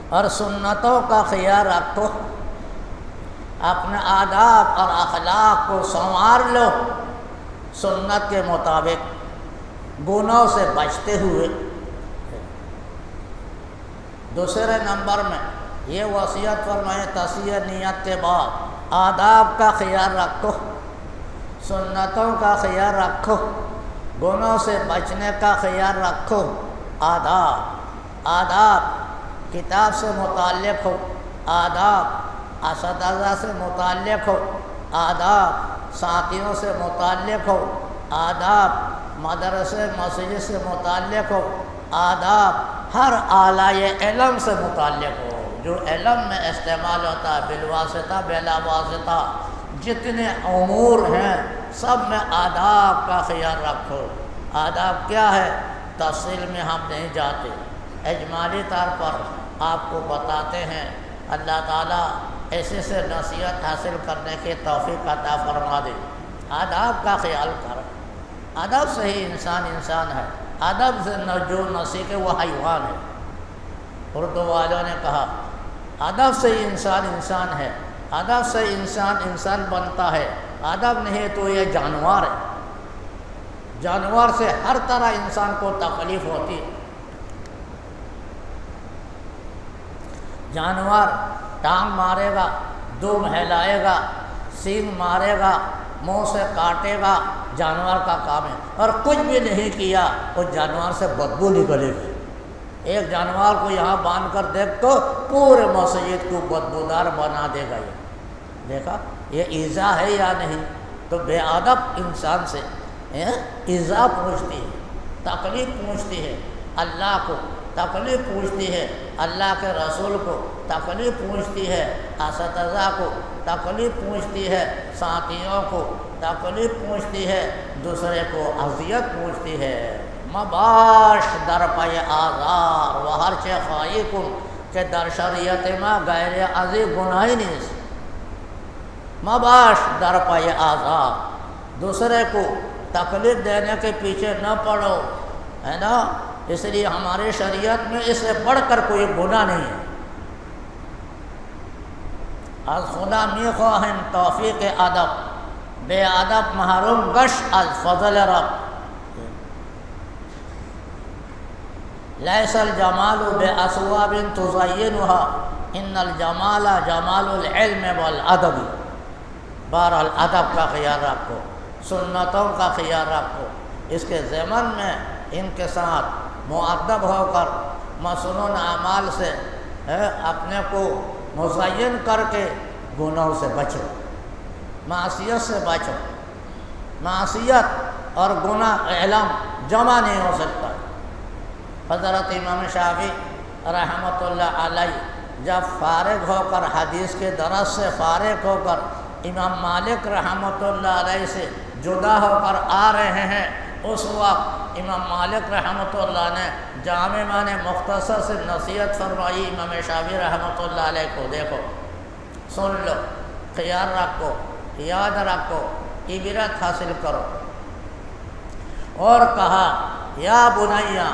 اور سنتوں کا خیال رکھو، اپنے آداب اور اخلاق کو سنوار لو سنت کے مطابق، گناہوں سے بچتے ہوئے۔ دوسرے نمبر میں یہ وصیت فرمائے، تصحیح نیت کے بعد آداب کا خیال رکھو، سنتوں کا خیال رکھو، گناہوں سے بچنے کا خیال رکھو۔ آداب کتاب سے متعلق ہو، آداب اساتذہ سے متعلق ہو، آداب ساتھیوں سے متعلق ہو، آداب مدرسے مسجد سے متعلق ہو، آداب ہر آلائے علم سے متعلق ہو، جو علم میں استعمال ہوتا ہے بالواسطہ بلا واسطہ، جتنے امور ہیں سب میں آداب کا خیال رکھو۔ آداب کیا ہے؟ تفصیل میں ہم نہیں جاتے، اجمالی طور پر آپ کو بتاتے ہیں۔ اللہ تعالیٰ ایسے سے نصیحت حاصل کرنے کی توفیق عطا فرما دے۔ آداب کا خیال کر، ادب سے ہی انسان ہے، ادب سے جو نہ سیکھے وہ حیوان ہے۔ اردو والوں نے کہا ادب سے ہی انسان ہے، ادب سے انسان بنتا ہے، ادب نہیں تو یہ جانور ہے۔ جانور سے ہر طرح انسان کو تکلیف ہوتی ہے۔ جانور ٹانگ مارے گا، دم ہلائے گا، سینگ مارے گا، منہ سے کاٹے گا، جانور کا کام ہے۔ اور کچھ بھی نہیں کیا اس جانور سے بدبو نکلے گی۔ ایک جانور کو یہاں باندھ کر دیکھ تو پورے مسجد کو بدبودار بنا دے گا۔ یہ دیکھا، یہ ایذا ہے یا نہیں؟ تو بے ادب انسان سے ایذا پہنچتی ہے، تکلیف پہنچتی ہے، اللہ کو تکلیف پہنچتی ہے، اللہ کے رسول کو تکلیف پہنچتی ہے، اساتذہ کو تکلیف پہنچتی ہے، ساتھیوں کو تکلیف پہنچتی ہے، دوسرے کو اذیت پہنچتی ہے۔ مباش در پای آزار و ہر چه خواهی کن که در شریعت ما غیر از گناهی نیست۔ مباش در پای آزار، دوسرے کو تکلیف دینے کے پیچھے نہ پڑو، ہے نا؟ اس لیے ہمارے شریعت میں اس سے بڑھ کر کوئی گناہ نہیں ہے۔ از خدا میخواہیم توفیق ادب، بے ادب محروم گش از فضل رب۔ لیس الجمال باسواب تزینها ان الجمال جمال العلم والادب۔ بہرحال ادب کا خیال رکھو، سنتوں کا خیال رکھو، اس کے ضمن میں ان کے ساتھ مؤدب ہو کر مسنون اعمال سے اپنے کو مزین کر کے گناہوں سے بچو، معصیت سے بچو۔ معصیت اور گناہ علم جمع نہیں ہو سکتا۔ حضرت امام شافعی رحمۃ اللہ علیہ جب فارغ ہو کر حدیث کے درس سے فارغ ہو کر امام مالک رحمۃ اللہ علیہ سے جدا ہو کر آ رہے ہیں، اس وقت امام مالک رحمۃ اللہ نے جامع معنی مختصر سے نصیحت فرمائی امام شافعی رحمۃ اللہ علیہ کو، دیکھو سن لو، خیال رکھو، یاد رکھو، عبرت حاصل کرو۔ اور کہا یا بنیا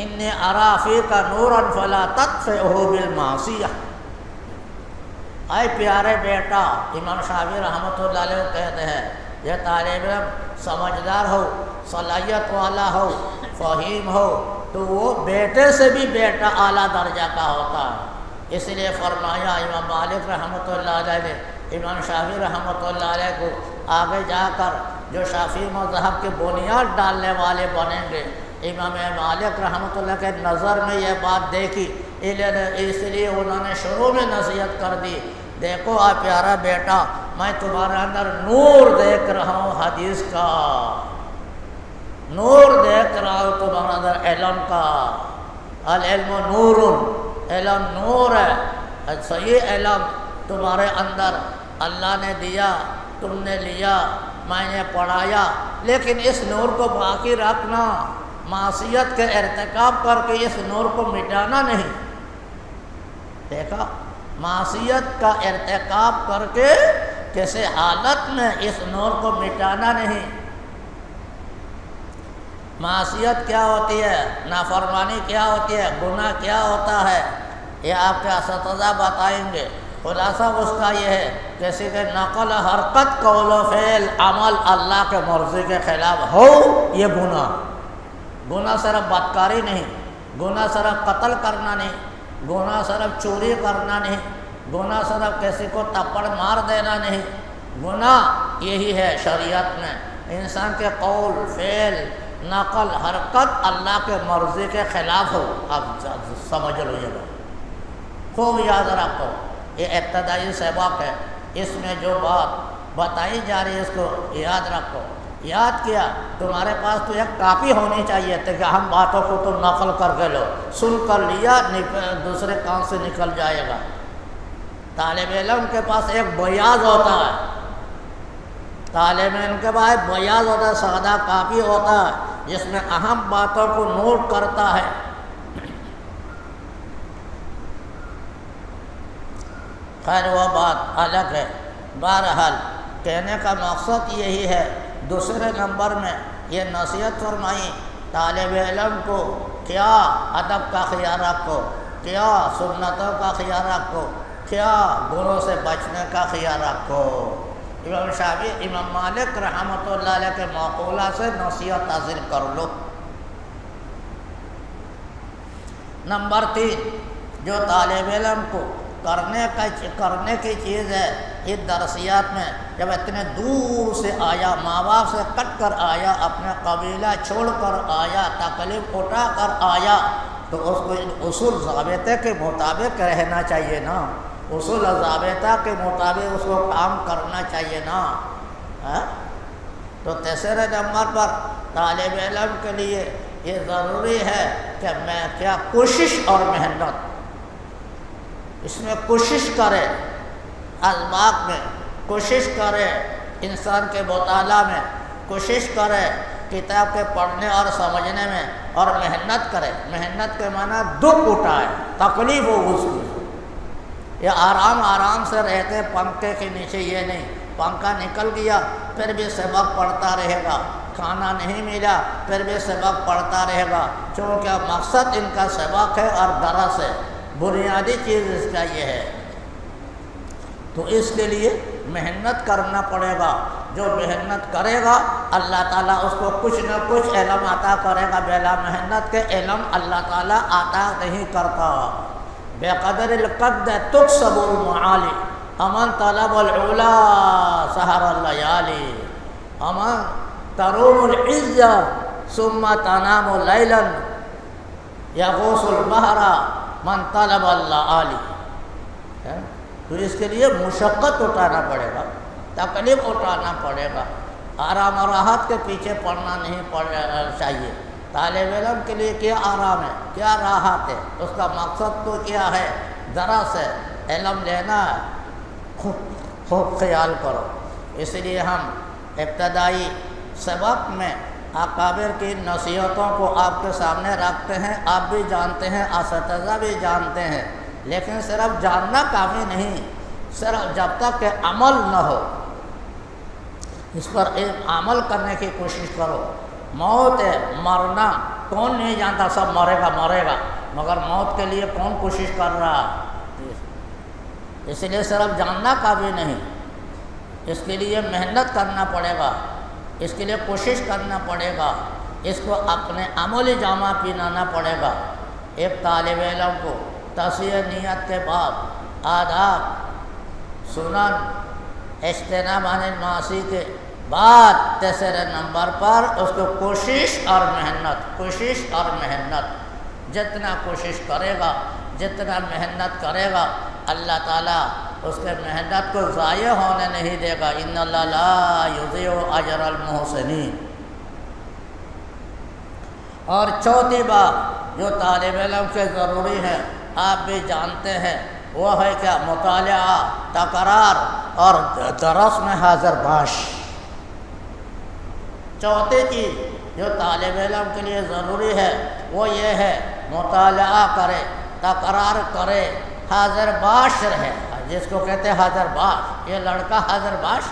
انی ارا فیک نورا فلا تطفئہ بالمعصیہ۔ اے پیارے بیٹا، امام شافعی رحمۃ اللہ علیہ کہتے ہیں یہ طالب علم سمجھدار ہو، صلاحیت والا ہو، فہیم ہو تو وہ بیٹے سے بھی بیٹا اعلیٰ درجہ کا ہوتا ہے۔ اس لیے فرمایا امام مالک رحمۃ اللہ علیہ نے امام شافعی رحمۃ اللہ علیہ کو آگے جا کر جو شافعی مذہب کی بنیاد ڈالنے والے بنیں گے، امام مالک رحمۃ اللہ کے نظر میں یہ بات دیکھی، اس لیے انہوں نے شروع میں نصیحت کر دی، دیکھو آپ پیارا بیٹا، میں تمہارے اندر نور دیکھ رہا ہوں، حدیث کا نور دیکھ رہا ہوں تمہارے اندر، علم کا۔ العلم نور، علم نور ہے، صحیح علم تمہارے اندر اللہ نے دیا، تم نے لیا، میں نے پڑھایا، لیکن اس نور کو باقی رکھنا، معصیت کے ارتکاب کر کے اس نور کو مٹانا نہیں۔ دیکھا، معصیت کا ارتکاب کر کے کسی حالت میں اس نور کو مٹانا نہیں۔ معصیت کیا ہوتی ہے، نافرمانی کیا ہوتی ہے، گناہ کیا ہوتا ہے، یہ آپ کے اساتذہ بتائیں گے۔ خلاصہ اس کا یہ ہے، کسی کے نقل حرکت قول و فعل عمل اللہ کے مرضی کے خلاف ہو، یہ گناہ۔ گناہ صرف بدکاری نہیں، گناہ صرف قتل کرنا نہیں، گناہ صرف چوری کرنا نہیں، گناہ صرف کسی کو تپڑ مار دینا نہیں۔ گناہ یہی ہے شریعت میں، انسان کے قول فعل نقل حرکت اللہ کے مرضی کے خلاف ہو۔ آپ سمجھ لو یہ بات، خوب یاد رکھو، یہ ابتدائی سبق ہے، اس میں جو بات بتائی جا رہی ہے اس کو یاد رکھو۔ یاد کیا تمہارے پاس تو ایک کاپی ہونی چاہیے تھی کہ ہم باتوں کو تم نقل کر کے لو، سن کر لیا دوسرے کان سے نکل جائے گا۔ طالب علم کے پاس ایک بیاض ہوتا ہے، طالب علم کے پاس ایک بیاض ہوتا ہے، سادہ کاپی ہوتا ہے جس میں اہم باتوں کو نوٹ کرتا ہے۔ خیر وہ بات الگ ہے۔ بہرحال کہنے کا مقصد یہی ہے۔ دوسرے نمبر میں یہ نصیحت فرمائی طالب علم کو کیا ادب کا خیال رکھو، کیا سنتوں کا خیال رکھو، کیا گناہوں سے بچنے کا خیال رکھو۔ امام شافعی امام مالک رحمۃ اللہ علیہ کے مقولہ سے نصیحت حاصل کر لو۔ نمبر 3 جو طالب علم کو کرنے کی چیز ہے اس درسیات میں، جب اتنے دور سے آیا، ماں باپ سے کٹ کر آیا، اپنے قبیلہ چھوڑ کر آیا، تکلیف اٹھا کر آیا، تو اس کو اصول ضابطے کے مطابق رہنا چاہیے نا، اصول ضابطہ کے مطابق اس کو کام کرنا چاہیے نا۔ تو تیسرے نمبر پر طالب علم کے لیے یہ ضروری ہے کہ میں کیا کوشش اور محنت، اس میں کوشش کرے، اسباق میں کوشش کرے، انسان کے مطالعہ میں کوشش کرے، کتاب کے پڑھنے اور سمجھنے میں، اور محنت کرے۔ محنت کے معنی دکھ اٹھائے، تکلیف ہو اس کی۔ یہ آرام سے رہتے پنکھے کے نیچے، یہ نہیں پنکھا نکل گیا پھر بھی سبق پڑھتا رہے گا، کھانا نہیں ملا پھر بھی سبق پڑھتا رہے گا، چونکہ مقصد ان کا سبق ہے اور درس ہے، بنیادی چیز اس کا یہ ہے۔ تو اس کے لیے محنت کرنا پڑے گا۔ جو محنت کرے گا اللہ تعالیٰ اس کو کچھ نہ کچھ علم عطا کرے گا۔ بلا محنت کے علم اللہ تعالیٰ عطا نہیں کرتا۔ بے قدر القد تکسب المعالی، امن طلب العلا سحر اللیالی، امن تروم العزا ثم تنام لیلا یغوص البحر من طلب اللآلی۔ تو اس کے لیے مشقت اٹھانا پڑے گا، تکلیف اٹھانا پڑے گا، آرام اور راحت کے پیچھے پڑنا نہیں چاہیے۔ طالب علم کے لیے کیا آرام ہے، کیا راحت ہے، اس کا مقصد تو کیا ہے، درس ہے، علم لینا ہے، خوب خیال کرو۔ اس لیے ہم ابتدائی سبق میں اکابر کی نصیحتوں کو آپ کے سامنے رکھتے ہیں، آپ بھی جانتے ہیں، اساتذہ بھی جانتے ہیں، لیکن صرف جاننا کافی نہیں، صرف جب تک کہ عمل نہ ہو اس پر ایک عمل کرنے کی کوشش کرو۔ موت ہے، مرنا کون نہیں جانتا، سب مرے گا، مگر موت کے لیے کون کوشش کر رہا ہے؟ اس لیے صرف جاننا کافی نہیں، اس کے لیے محنت کرنا پڑے گا، اس کے لیے کوشش کرنا پڑے گا، اس کو اپنے عملی جامہ پہنانا پڑے گا۔ ایک طالب علم کو تصحیح نیت کے بعد آداب، سنن، اجتناب عن المعاصی کے بعد تیسرے نمبر پر اس کو کوشش اور محنت، جتنا کوشش کرے گا، جتنا محنت کرے گا، اللہ تعالیٰ اس کے محنت کو ضائع ہونے نہیں دے گا۔ ان اللہ لا یضیع اجر المحسنین۔ اور چوتھی بات جو طالب علم کے ضروری ہے، آپ بھی جانتے ہیں، وہ ہے کیا؟ مطالعہ، تکرار اور درس میں حاضر باش۔ چوتھی چیز جو طالب علم کے لیے ضروری ہے وہ یہ ہے، مطالعہ کرے، تکرار کرے، حاضر باش رہے، جس کو کہتے ہیں حاضر باش۔ یہ لڑکا حاضر باش،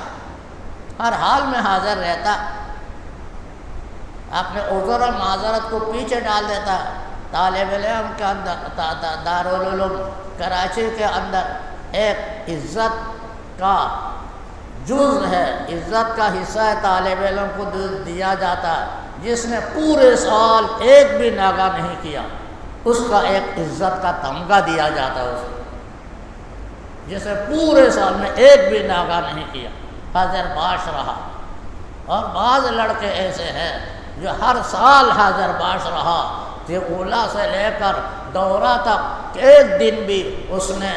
ہر حال میں حاضر رہتا، اپنے عذر اور معذرت کو پیچھے ڈال دیتا۔ طالب علم کے اندر، دارالعلوم کراچی کے اندر ایک عزت کا جز ہے، عزت کا حصہ ہے، طالب علم کو دیا جاتا ہے۔ جس نے پورے سال ایک بھی ناغہ نہیں کیا، اس کا ایک عزت کا تمغہ دیا جاتا ہے۔ اس کو جسے پورے سال میں ایک بھی ناغہ نہیں کیا، حاضر باش رہا۔ اور بعض لڑکے ایسے ہیں جو ہر سال حاضر باش رہا، کہ اولا سے لے کر دورہ تک ایک دن بھی اس نے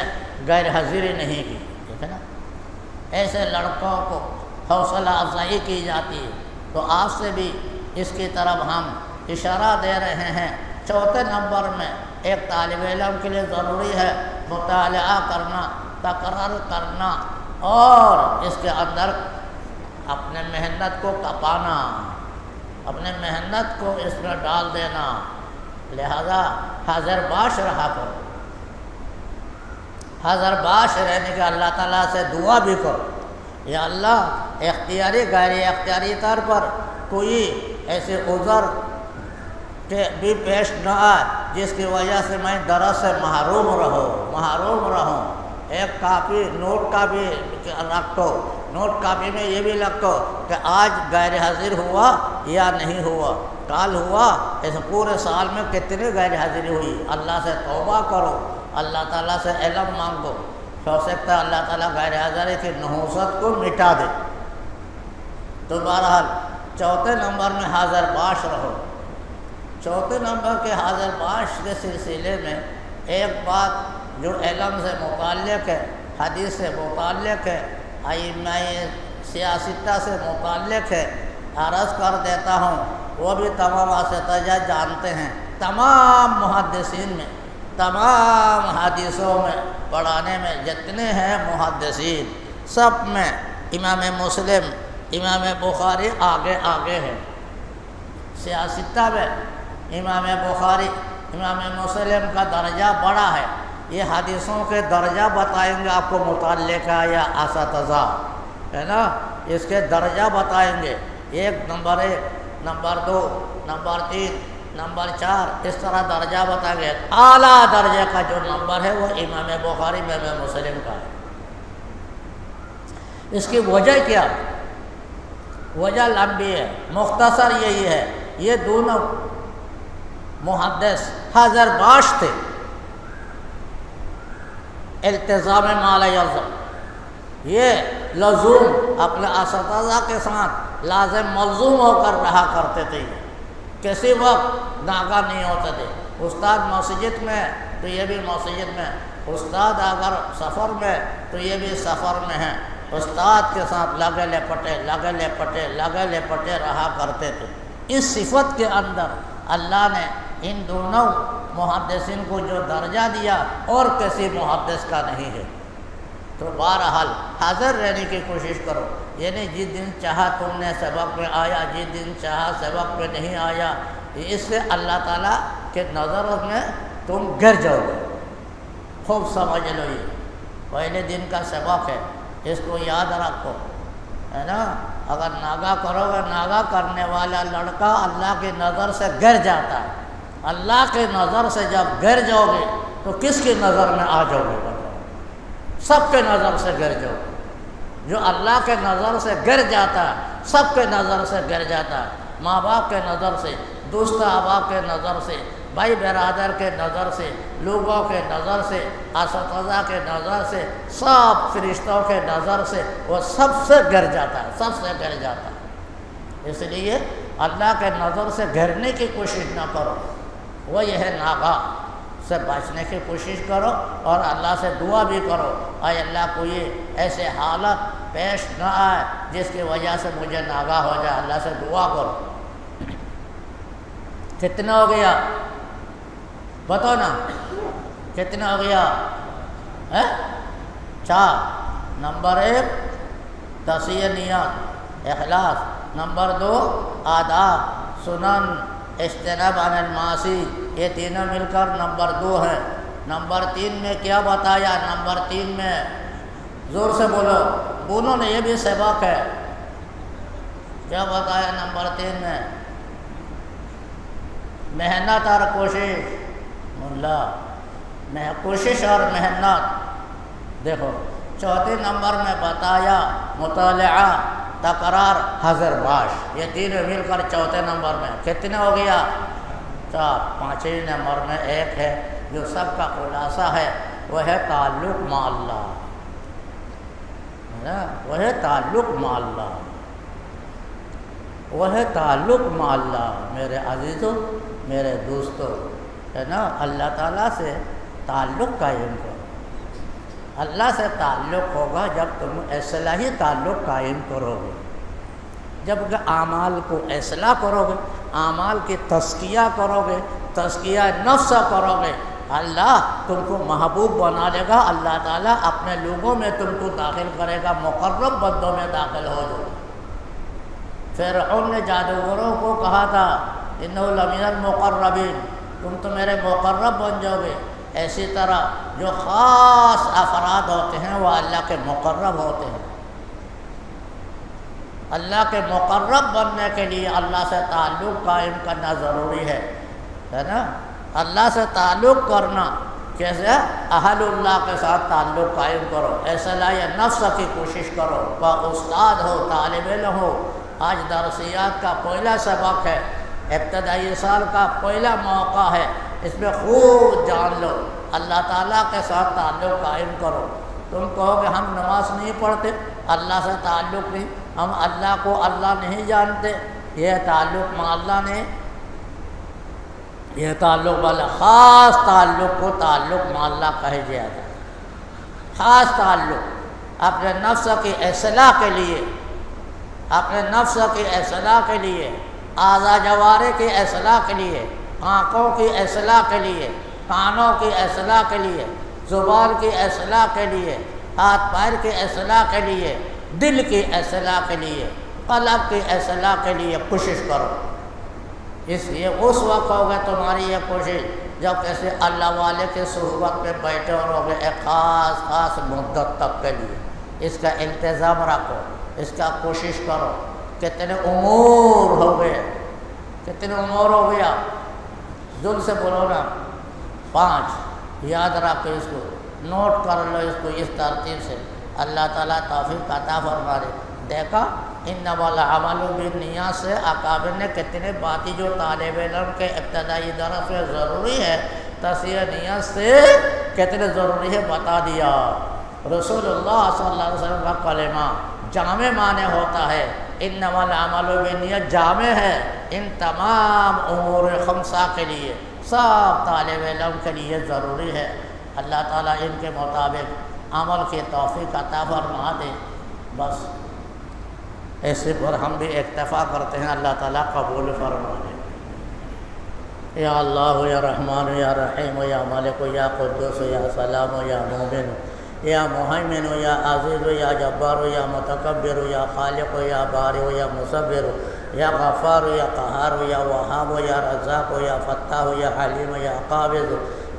غیر حاضری نہیں کی، ٹھیک ہے نا۔ ایسے لڑکوں کو حوصلہ افزائی کی جاتی ہے، تو آپ سے بھی اس کی طرف ہم اشارہ دے رہے ہیں۔ چوتھے نمبر میں ایک طالب علم کے لیے ضروری ہے مطالعہ کرنا، تکرار کرنا، اور اس کے اندر اپنے محنت کو کپانا، اپنے محنت کو اس میں ڈال دینا۔ لہذا حاضر باش رہا کرو، حاضر باش رہنے کے اللہ تعالیٰ سے دعا بھی کرو، یا اللہ اختیاری غیر اختیاری طور پر کوئی ایسے عذر کہ بھی پیش نہ آئے جس کی وجہ سے میں درس سے محروم رہوں۔ ایک کاپی نوٹ کا بھی رکھ دو، نوٹ کاپی میں یہ بھی لکھ دو کہ آج غیر حاضر ہوا یا نہیں ہوا، کال ہوا، اس پورے سال میں کتنی غیر حاضری ہوئی۔ اللہ سے توبہ کرو، اللہ تعالیٰ سے علم مانگو، ہو سکتا ہے اللہ تعالیٰ غیر حاضری کی نحوست کو مٹا دے۔ تو بہرحال چوتھے نمبر میں حاضر باش رہو۔ چوتھے نمبر کے حاضر باش کے سلسلے میں ایک بات جو علم سے متعلق ہے، حدیث سے متعلق ہے، ائمہ سیاستہ سے متعلق ہے، عرض کر دیتا ہوں، وہ بھی تمام اساتذہ جانتے ہیں۔ تمام محدثین میں، تمام حدیثوں میں پڑھانے میں جتنے ہیں محدثین، سب میں امام مسلم، امام بخاری آگے ہیں۔ سیاستہ میں امام بخاری، امام مسلم کا درجہ بڑا ہے۔ یہ حدیثوں کے درجہ بتائیں گے آپ کو متعلقہ یا اساتذہ، ہے نا، اس کے درجہ بتائیں گے، نمبر 1، نمبر 2، نمبر 3، نمبر 4، اس طرح درجہ بتائیں گے۔ اعلیٰ درجے کا جو نمبر ہے وہ امام بخاری، امام مسلم کا ہے۔ اس کی وجہ کیا؟ وجہ لمبی ہے، مختصر یہی ہے، یہ دونوں محدث حاضر باش تھے، التزام ما لا یلزم، یہ لزوم اپنے اساتذہ کے ساتھ لازم ملزوم ہو کر رہا کرتے تھے، کسی وقت ناکام نہیں ہوتے تھے۔ استاد مسجد میں تو یہ بھی مسجد میں، استاد اگر سفر میں تو یہ بھی سفر میں ہیں، استاد کے ساتھ لگے لپٹے رہا کرتے تھے۔ اس صفت کے اندر اللہ نے ان دونوں محدثین کو جو درجہ دیا اور کسی محدث کا نہیں ہے۔ تو بہرحال حاضر رہنے کی کوشش کرو، یعنی جس دن چاہا تم نے سبق میں آیا، جس دن چاہا سبق میں نہیں آیا، اس سے اللہ تعالیٰ کے نظر میں تم گر جاؤ گے۔ خوب سمجھ لو، یہ پہلے دن کا سبق ہے، اس کو یاد رکھو، ہے نا۔ اگر ناغہ کرو گے، ناغہ کرنے والا لڑکا اللہ کی نظر سے گر جاتا ہے۔ اللہ کی نظر سے جب گر جاؤ گے تو کس کی نظر میں آ جاؤ گے؟ سب کے نظر سے گر جاؤ گے۔ جو اللہ کے نظر سے گر جاتا ہے، سب کے نظر سے گر جاتا ہے، ماں باپ کے نظر سے، دوست احباب کے نظر سے، بھائی برادر کے نظر سے، لوگوں کے نظر سے، اساتذہ کے نظر سے، سب فرشتوں کے نظر سے، وہ سب سے گر جاتا ہے، سب سے گر جاتا ہے۔ اس لیے اللہ کے نظر سے گرنے کی کوشش نہ کرو، وہ یہ ہے ناغہ سے بچنے کی کوشش کرو، اور اللہ سے دعا بھی کرو، اے اللہ کوئی ایسے حالت پیش نہ آئے جس کی وجہ سے مجھے ناغہ ہو جائے، اللہ سے دعا کرو۔ کتنا ہو گیا بتاؤ نا، کتنا ہو گیا؟ 4۔ نمبر 1 تصحیح نیت، اخلاص۔ نمبر 2 آداب، سنن، اجتناب عن المعاصی، یہ تینوں مل کر نمبر 2 ہے۔ نمبر 3 میں کیا بتایا؟ نمبر 3 میں زور سے بولو، بولو نے، یہ بھی سبق ہے۔ کیا بتایا نمبر 3 میں؟ محنت اور کوشش، کوشش اور محنت۔ دیکھو چوتھے نمبر میں بتایا مطالعہ، تکرار، حاضر باش، یہ تینوں مل کر چوتھے نمبر میں کتنے ہو گیا؟ 4۔ پانچویں نمبر میں ایک ہے جو سب کا خلاصہ ہے، وہ ہے تعلق مع اللہ، وہ ہے تعلق مع اللہ، وہ ہے تعلق مع اللہ۔ میرے عزیزوں، میرے دوستوں، ہے نا، اللہ تعالیٰ سے تعلق قائم کرو۔ اللہ سے تعلق ہوگا جب تم اصلاحی تعلق قائم کرو گے۔ جب کہ اعمال کو اصلاح کرو گے، اعمال کی تزکیہ کرو گے، تزکیہ نفس کرو گے، اللہ تم کو محبوب بنا لے گا، اللہ تعالیٰ اپنے لوگوں میں تم کو داخل کرے گا، مقرب بندوں میں داخل ہو جاؤ۔ فرعون نے جادوگروں کو کہا تھا انہ لمن المقربین، تم تو میرے مقرب بن جاؤ گے۔ اسی طرح جو خاص افراد ہوتے ہیں وہ اللہ کے مقرب ہوتے ہیں۔ اللہ کے مقرب بننے کے لیے اللہ سے تعلق قائم کرنا ضروری ہے نا؟ اللہ سے تعلق کرنا کیسے؟ اہل اللہ کے ساتھ تعلق قائم کرو، اصلاح نفس کی کوشش کرو، استاد ہو، طالب علم ہو۔ آج درسیات کا پہلا سبق ہے، ابتدائی سال کا پہلا موقع ہے، اس میں خوب جان لو، اللہ تعالیٰ کے ساتھ تعلق قائم کرو۔ تم کہو کہ ہم نماز نہیں پڑھتے، اللہ سے تعلق نہیں، ہم اللہ کو اللہ نہیں جانتے، یہ تعلق مع اللہ نہیں، یہ تعلق والا خاص تعلق کو تعلق مع اللہ کہا جاتا ہے۔ خاص تعلق اپنے نفس کی اصلاح کے لیے، اپنے نفس کی اصلاح کے لیے، اعضاء جوارح کی اصلاح کے لیے، آنکھوں کی اصلاح کے لیے، کانوں کی اصلاح کے لیے، زبان کی اصلاح کے لیے، ہاتھ پیر کی اصلاح کے لیے، دل کی اصلاح کے لیے، قلب کی اصلاح کے لیے کوشش کرو۔ اس لیے اس وقت ہوگا تمہاری یہ کوشش جب کیسے اللہ والے کے صحبت میں بیٹھے اور ہوگے ایک خاص مدت تک کے لیے۔ اس کا التزام رکھو، اس کا کوشش کرو۔ کتنے امور ہو گئے، کتنے امور ہو گیا؟ دل سے بولو نا، 5 یاد رکھو، اس کو نوٹ کر لو، اس کو اس ترتیب سے۔ اللہ تعالیٰ توفیق عطا فرما دے۔ دیکھا انما العمل بالنیات سے اکابر نے کتنے باتیں جو طالب علم کے ابتدائی درس میں ضروری ہے، تصحیح نیت سے کتنے ضروری ہے بتا دیا۔ رسول اللہ صلی اللہ علیہ وسلم کا کلمہ جامع معنی ہوتا ہے، انما العمل بالنیات جامع ہے ان تمام امور 5 کے لیے، سب طالب علم کے لیے ضروری ہے۔ اللہ تعالیٰ ان کے مطابق عمل کی توفیق عطا فرما دے۔ بس ایسے پر ہم بھی اکتفا کرتے ہیں، اللہ تعالیٰ قبول فرما دے۔ یا اللہ یا رحمان یا رحیم یا مالک یا قدوس یا سلام یا مومن یا مہیمن یا عزیز یا جبار یا متکبر یا خالق یا بارئ یا مصور یا غفار یا قہار یا وہاب یا رزاق یا فتاح یا حلیم یا قابض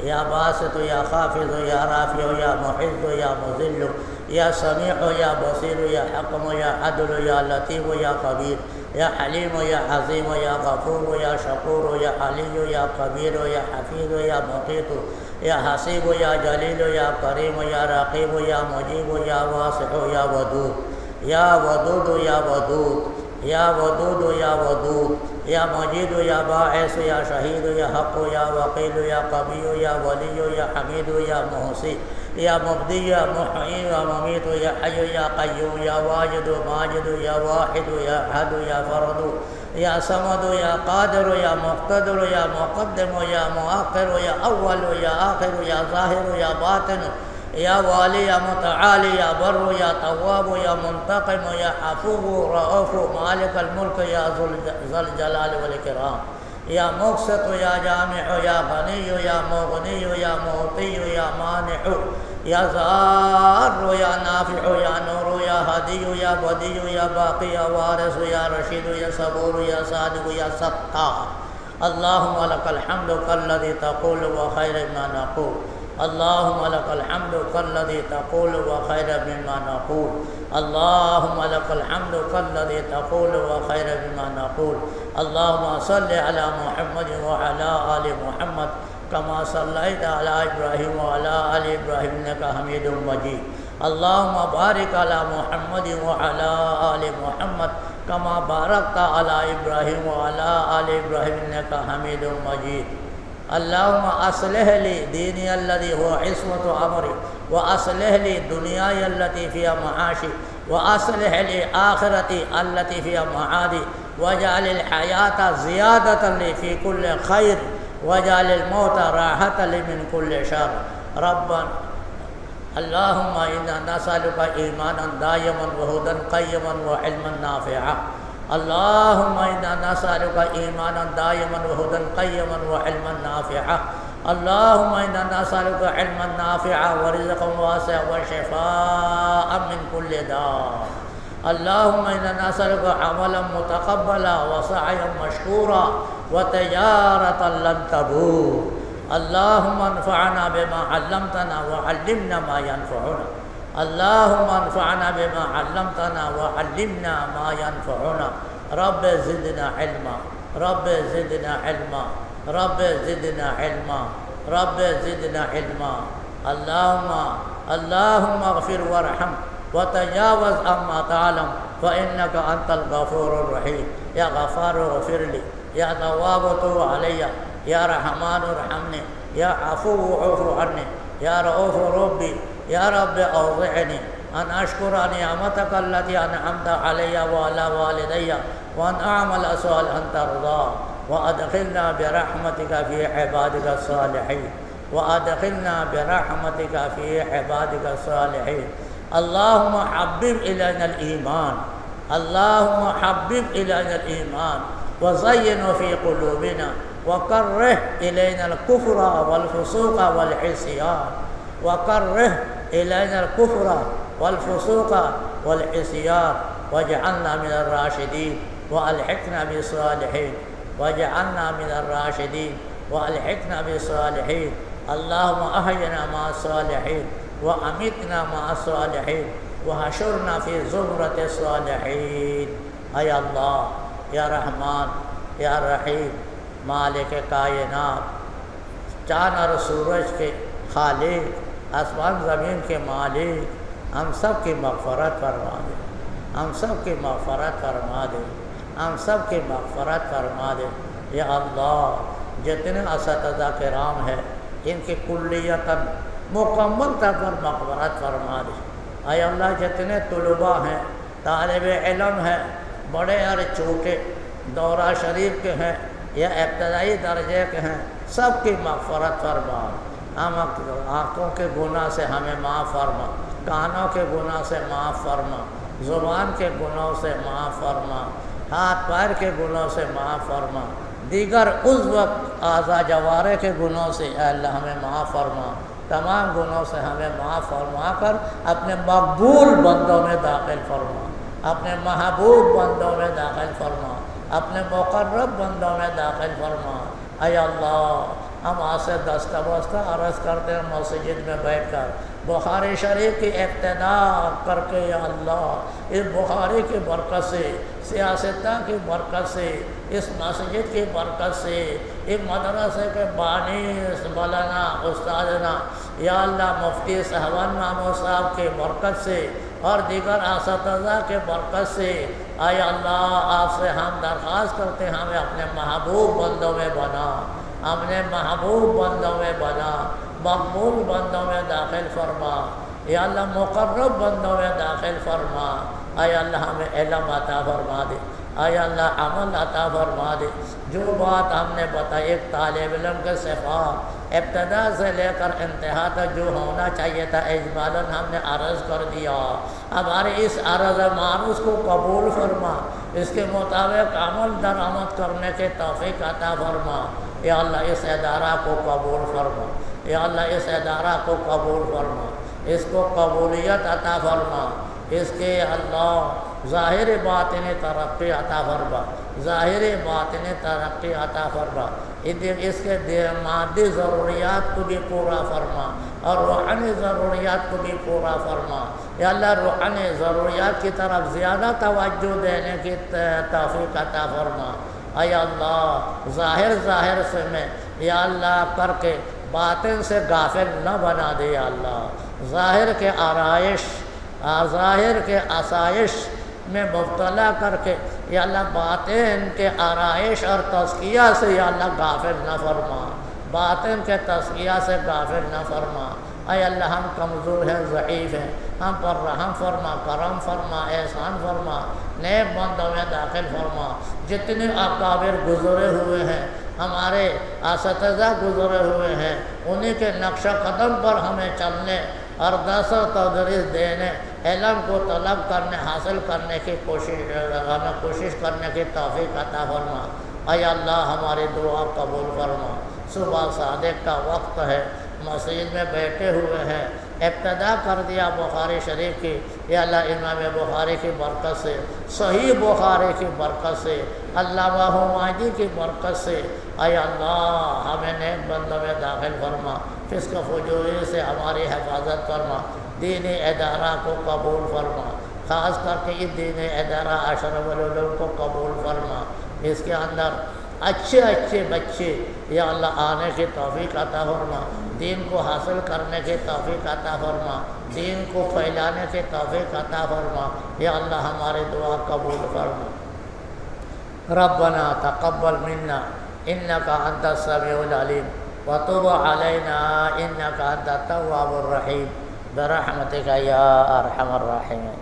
یا باسط یا خافض یا رافع یا محض یا مذل یا سمیع یا بصیر یا حکم یا عدل یا لطیف یا خبیر یا حلیم یا عظیم یا غفور یا شکور یا علی یا کبیر یا حفیظ یا مقیت یا حسیب یا جلیل یا کریم یا رقیب یا مجیب یا واسع یا ودود یا ودود یا ودود یا ودود یا ودود یا مجید یا باعث یا شہید یا حق یا وکیل یا قوی یا ولی یا حمید یا محسی یا مبدی یا محیی یا ممیت یا حی یا قیوم یا واجد ماجد یا واحد یا احد یا فرد یا صمد یا قادر یا مقتدر یا مقدم یا مؤخر یا اول یا آخر یا ظاہر یا باطن یا والی یا متعالی یا بر یا تواب یا منتقم یا عفو رؤوف مالک الملک یا ذو الجلال والاکرام یا مقسط یا جامع یا غنی یا مغنی یا معطی یا مانع یا ضار یا نافع یا نور یا ہدی یا بدی یا باقی یا وارث یا رشید یا صبور یا صادق یا ستار۔ اللہم لک الحمد کالذی تقول وخیر ما نقول، اللہم لک الحمد کالذی تقول وخیر مما نقول، اللہم لک الحمد کالذی تقول وخیر مما نقول۔ اللہم صل علی محمد وعلی آل محمد کما صلیت علی ابراہیم وعلی آل ابراہیم انک حمید مجید۔ اللہم بارک علی محمد وعلی آل محمد کما بارکت علی ابراہیم وعلی آل ابراہیم انک حمید مجید۔ اللہم اصلح لی دینی الذی هو عصمت امری واصلح لی دنیای التي فيها معاشی واصلح لی آخرتی التي فيها معادی واجعل الحیاة زیادة لی فی کل خیر واجعل الموت راحة لی من کل شر۔ ربنا اللہم انا نسألک ایمانا دائما وہدا قیما وعلما نافعا۔ اللهم إنا نسألك إيمانا دائما وهدى قيما وعلما نافعا. اللهم إنا نسألك علما نافعا ورزقا واسعا وشفاء من كل داء. اللهم إنا نسألك عملا متقبلا وسعيا مشكورا وتجارة لن تبور. اللهم انفعنا بما علمتنا وعلمنا ما ينفعنا. اللهم انفعنا بما علمتنا وعلمنا ما ينفعنا. رب زدنا علما، رب زدنا علما، رب زدنا علما، رب زدنا علما. اللهم اغفر وارحم وتجاوز عما تعلم فإنك أنت الغفور الرحيم. يا غفار اغفر لي، يا تواب تب علي، يا رحمن ارحمني، يا عفو اعف عني، يا رؤوف ربي. يا رب أوزعني أن أشكر نعمتك التي أنعمت علي وعلى والدي وأن أعمل صالحا ترضاه وأدخلنا برحمتك في عبادك الصالحين، وأدخلنا برحمتك في عبادك الصالحين. اللهم حبب إلينا الإيمان، اللهم حبب إلينا الإيمان وزينه في قلوبنا وكره إلينا الكفر والفسوق والعصيان، وكره إلينا الكفر والفسوق والعصيان واجعلنا من الراشدين وألحقنا بالصالحين، واجعلنا من الراشدين وألحقنا بالصالحين. اللهم أحينا مع الصالحين وأمتنا مع الصالحين وحشرنا في زمرة الصالحين. اے اللہ، یا رحمان، یا رحیم، مالک کائنات، چاند اور سورج کے خالق، آسمان زمین کے مالک، ہم سب کی مغفرت فرما دے، ہم سب کی مغفرت فرما دے، ہم سب کی مغفرت فرما دے. یا اللہ، جتنے اساتذہ کرام ہیں ان کی کلیتاً مکمل طور پر مغفرت فرما دے. اے اللہ، جتنے طلباء ہیں، طالب علم ہیں، بڑے اور چھوٹے، دورہ شریف کے ہیں یا ابتدائی درجے کے ہیں، سب کی مغفرت فرما. ہم آنکھوں کے گناہ سے ہمیں معاف فرما، کانوں کے گناہ سے معاف فرما، زبان کے گناہوں سے معاف فرما، ہاتھ پیر کے گناہوں سے معاف فرما، دیگر عضو اعضاء جوارح کے گناہوں سے اے اللہ ہمیں معاف فرما. تمام گناہوں سے ہمیں معاف فرما کر اپنے مقبول بندوں میں داخل فرما، اپنے محبوب بندوں میں داخل فرما، اپنے مقرب بندوں میں داخل فرما. اے اللہ، ہم آج سے دستہ بستہ عرض کرتے ہیں مسجد میں بیٹھ کر بخاری شریف کی ابتدا کر کے، یا اللہ اس بخاری کی برکت سے، سیاستہ کی برکت سے، اس مسجد کی برکت سے، اس مدرسے کے بانی مولانا استادنا یا اللہ مفتی صاحبان محمود صاحب کی برکت سے اور دیگر اساتذہ کے برکت سے، اے اللہ آپ سے ہم درخواست کرتے ہیں ہمیں اپنے محبوب بندوں میں بنا، اپنے محبوب بندوں میں بنا، مقبول بندوں میں داخل فرما. یا اللہ مقرب بندوں میں داخل فرما. اے اللہ ہمیں علم عطا فرما دے، اے اللہ عمل عطا فرما دے. جو بات ہم نے بتائی ایک طالب علم کے صفات ابتدا سے لے کر انتہا تک جو ہونا چاہیے تھا اجمالاً ہم نے عرض کر دیا. ہمارے اس عرض معروض کو قبول فرما، اس کے مطابق عمل درآمد کرنے کے توفیق عطا فرما. یا اللہ اس ادارہ کو قبول فرما، یا اللہ اس ادارہ کو قبول فرما، اس کو قبولیت عطا فرما، اس کے اللہ ظاہر باطنی ترقی عطا فرما، ظاہر باطنی ترقی عطا فرما. اس کے مادی ضروریات کو بھی پورا فرما اور روحانی ضروریات کو بھی پورا فرما. یا اللہ روحانی ضروریات کی طرف زیادہ توجہ دینے کی توفیق عطا فرما. اے اللہ ظاہر سے میں یا اللہ کر کے باطن سے غافل نہ بنا دے. یا اللہ ظاہر کے آرائش، ظاہر کے آسائش میں مبتلا کر کے یا اللہ باطن کے آرائش اور تزکیہ سے یا اللہ غافل نہ فرما، باطن کے تزکیہ سے غافل نہ فرما. اے اللہ ہم کمزور ہیں، ضعیف ہیں، ہم پر رحم فرما، کرم فرما، احسان فرما، نیک بندوں میں داخل فرما. جتنے اکابر گزرے ہوئے ہیں، ہمارے اساتذہ گزرے ہوئے ہیں، انہی کے نقش قدم پر ہمیں چلنے اور درس و تدریس دینے، علم کو طلب کرنے، حاصل کرنے کی کوشش کرنے کی توفیق عطا فرما۔ اے اللہ ہماری دعا قبول فرما۔ صبح صادق کا وقت ہے، مسجد میں بیٹھے ہوئے ہیں، ابتدا کر دیا بخاری شریف کی، یا اللہ امام بخاری کی برکت سے، صحیح بخاری کی برکت سے، علامہ حمایدی کی برکت سے، اے اللہ ہمیں نیک بندوں میں داخل فرما، فسق و فجوری سے ہماری حفاظت فرما، دینی ادارہ کو قبول فرما، خاص کر کے یہ دینی ادارہ اشرف العلوم کو قبول فرما، اس کے اندر اچھے اچھے بچے یا اللہ آنے کی توفیق عطا فرما، دین کو حاصل کرنے کی توفیق عطا فرما، دین کو پھیلانے کی توفیق عطا فرما، یا اللہ ہماری دعا قبول فرما۔ ربنا تقبل منا انك انت السميع العليم وتب علينا انك انت التواب الرحيم برحمتك يا ارحم الراحمين۔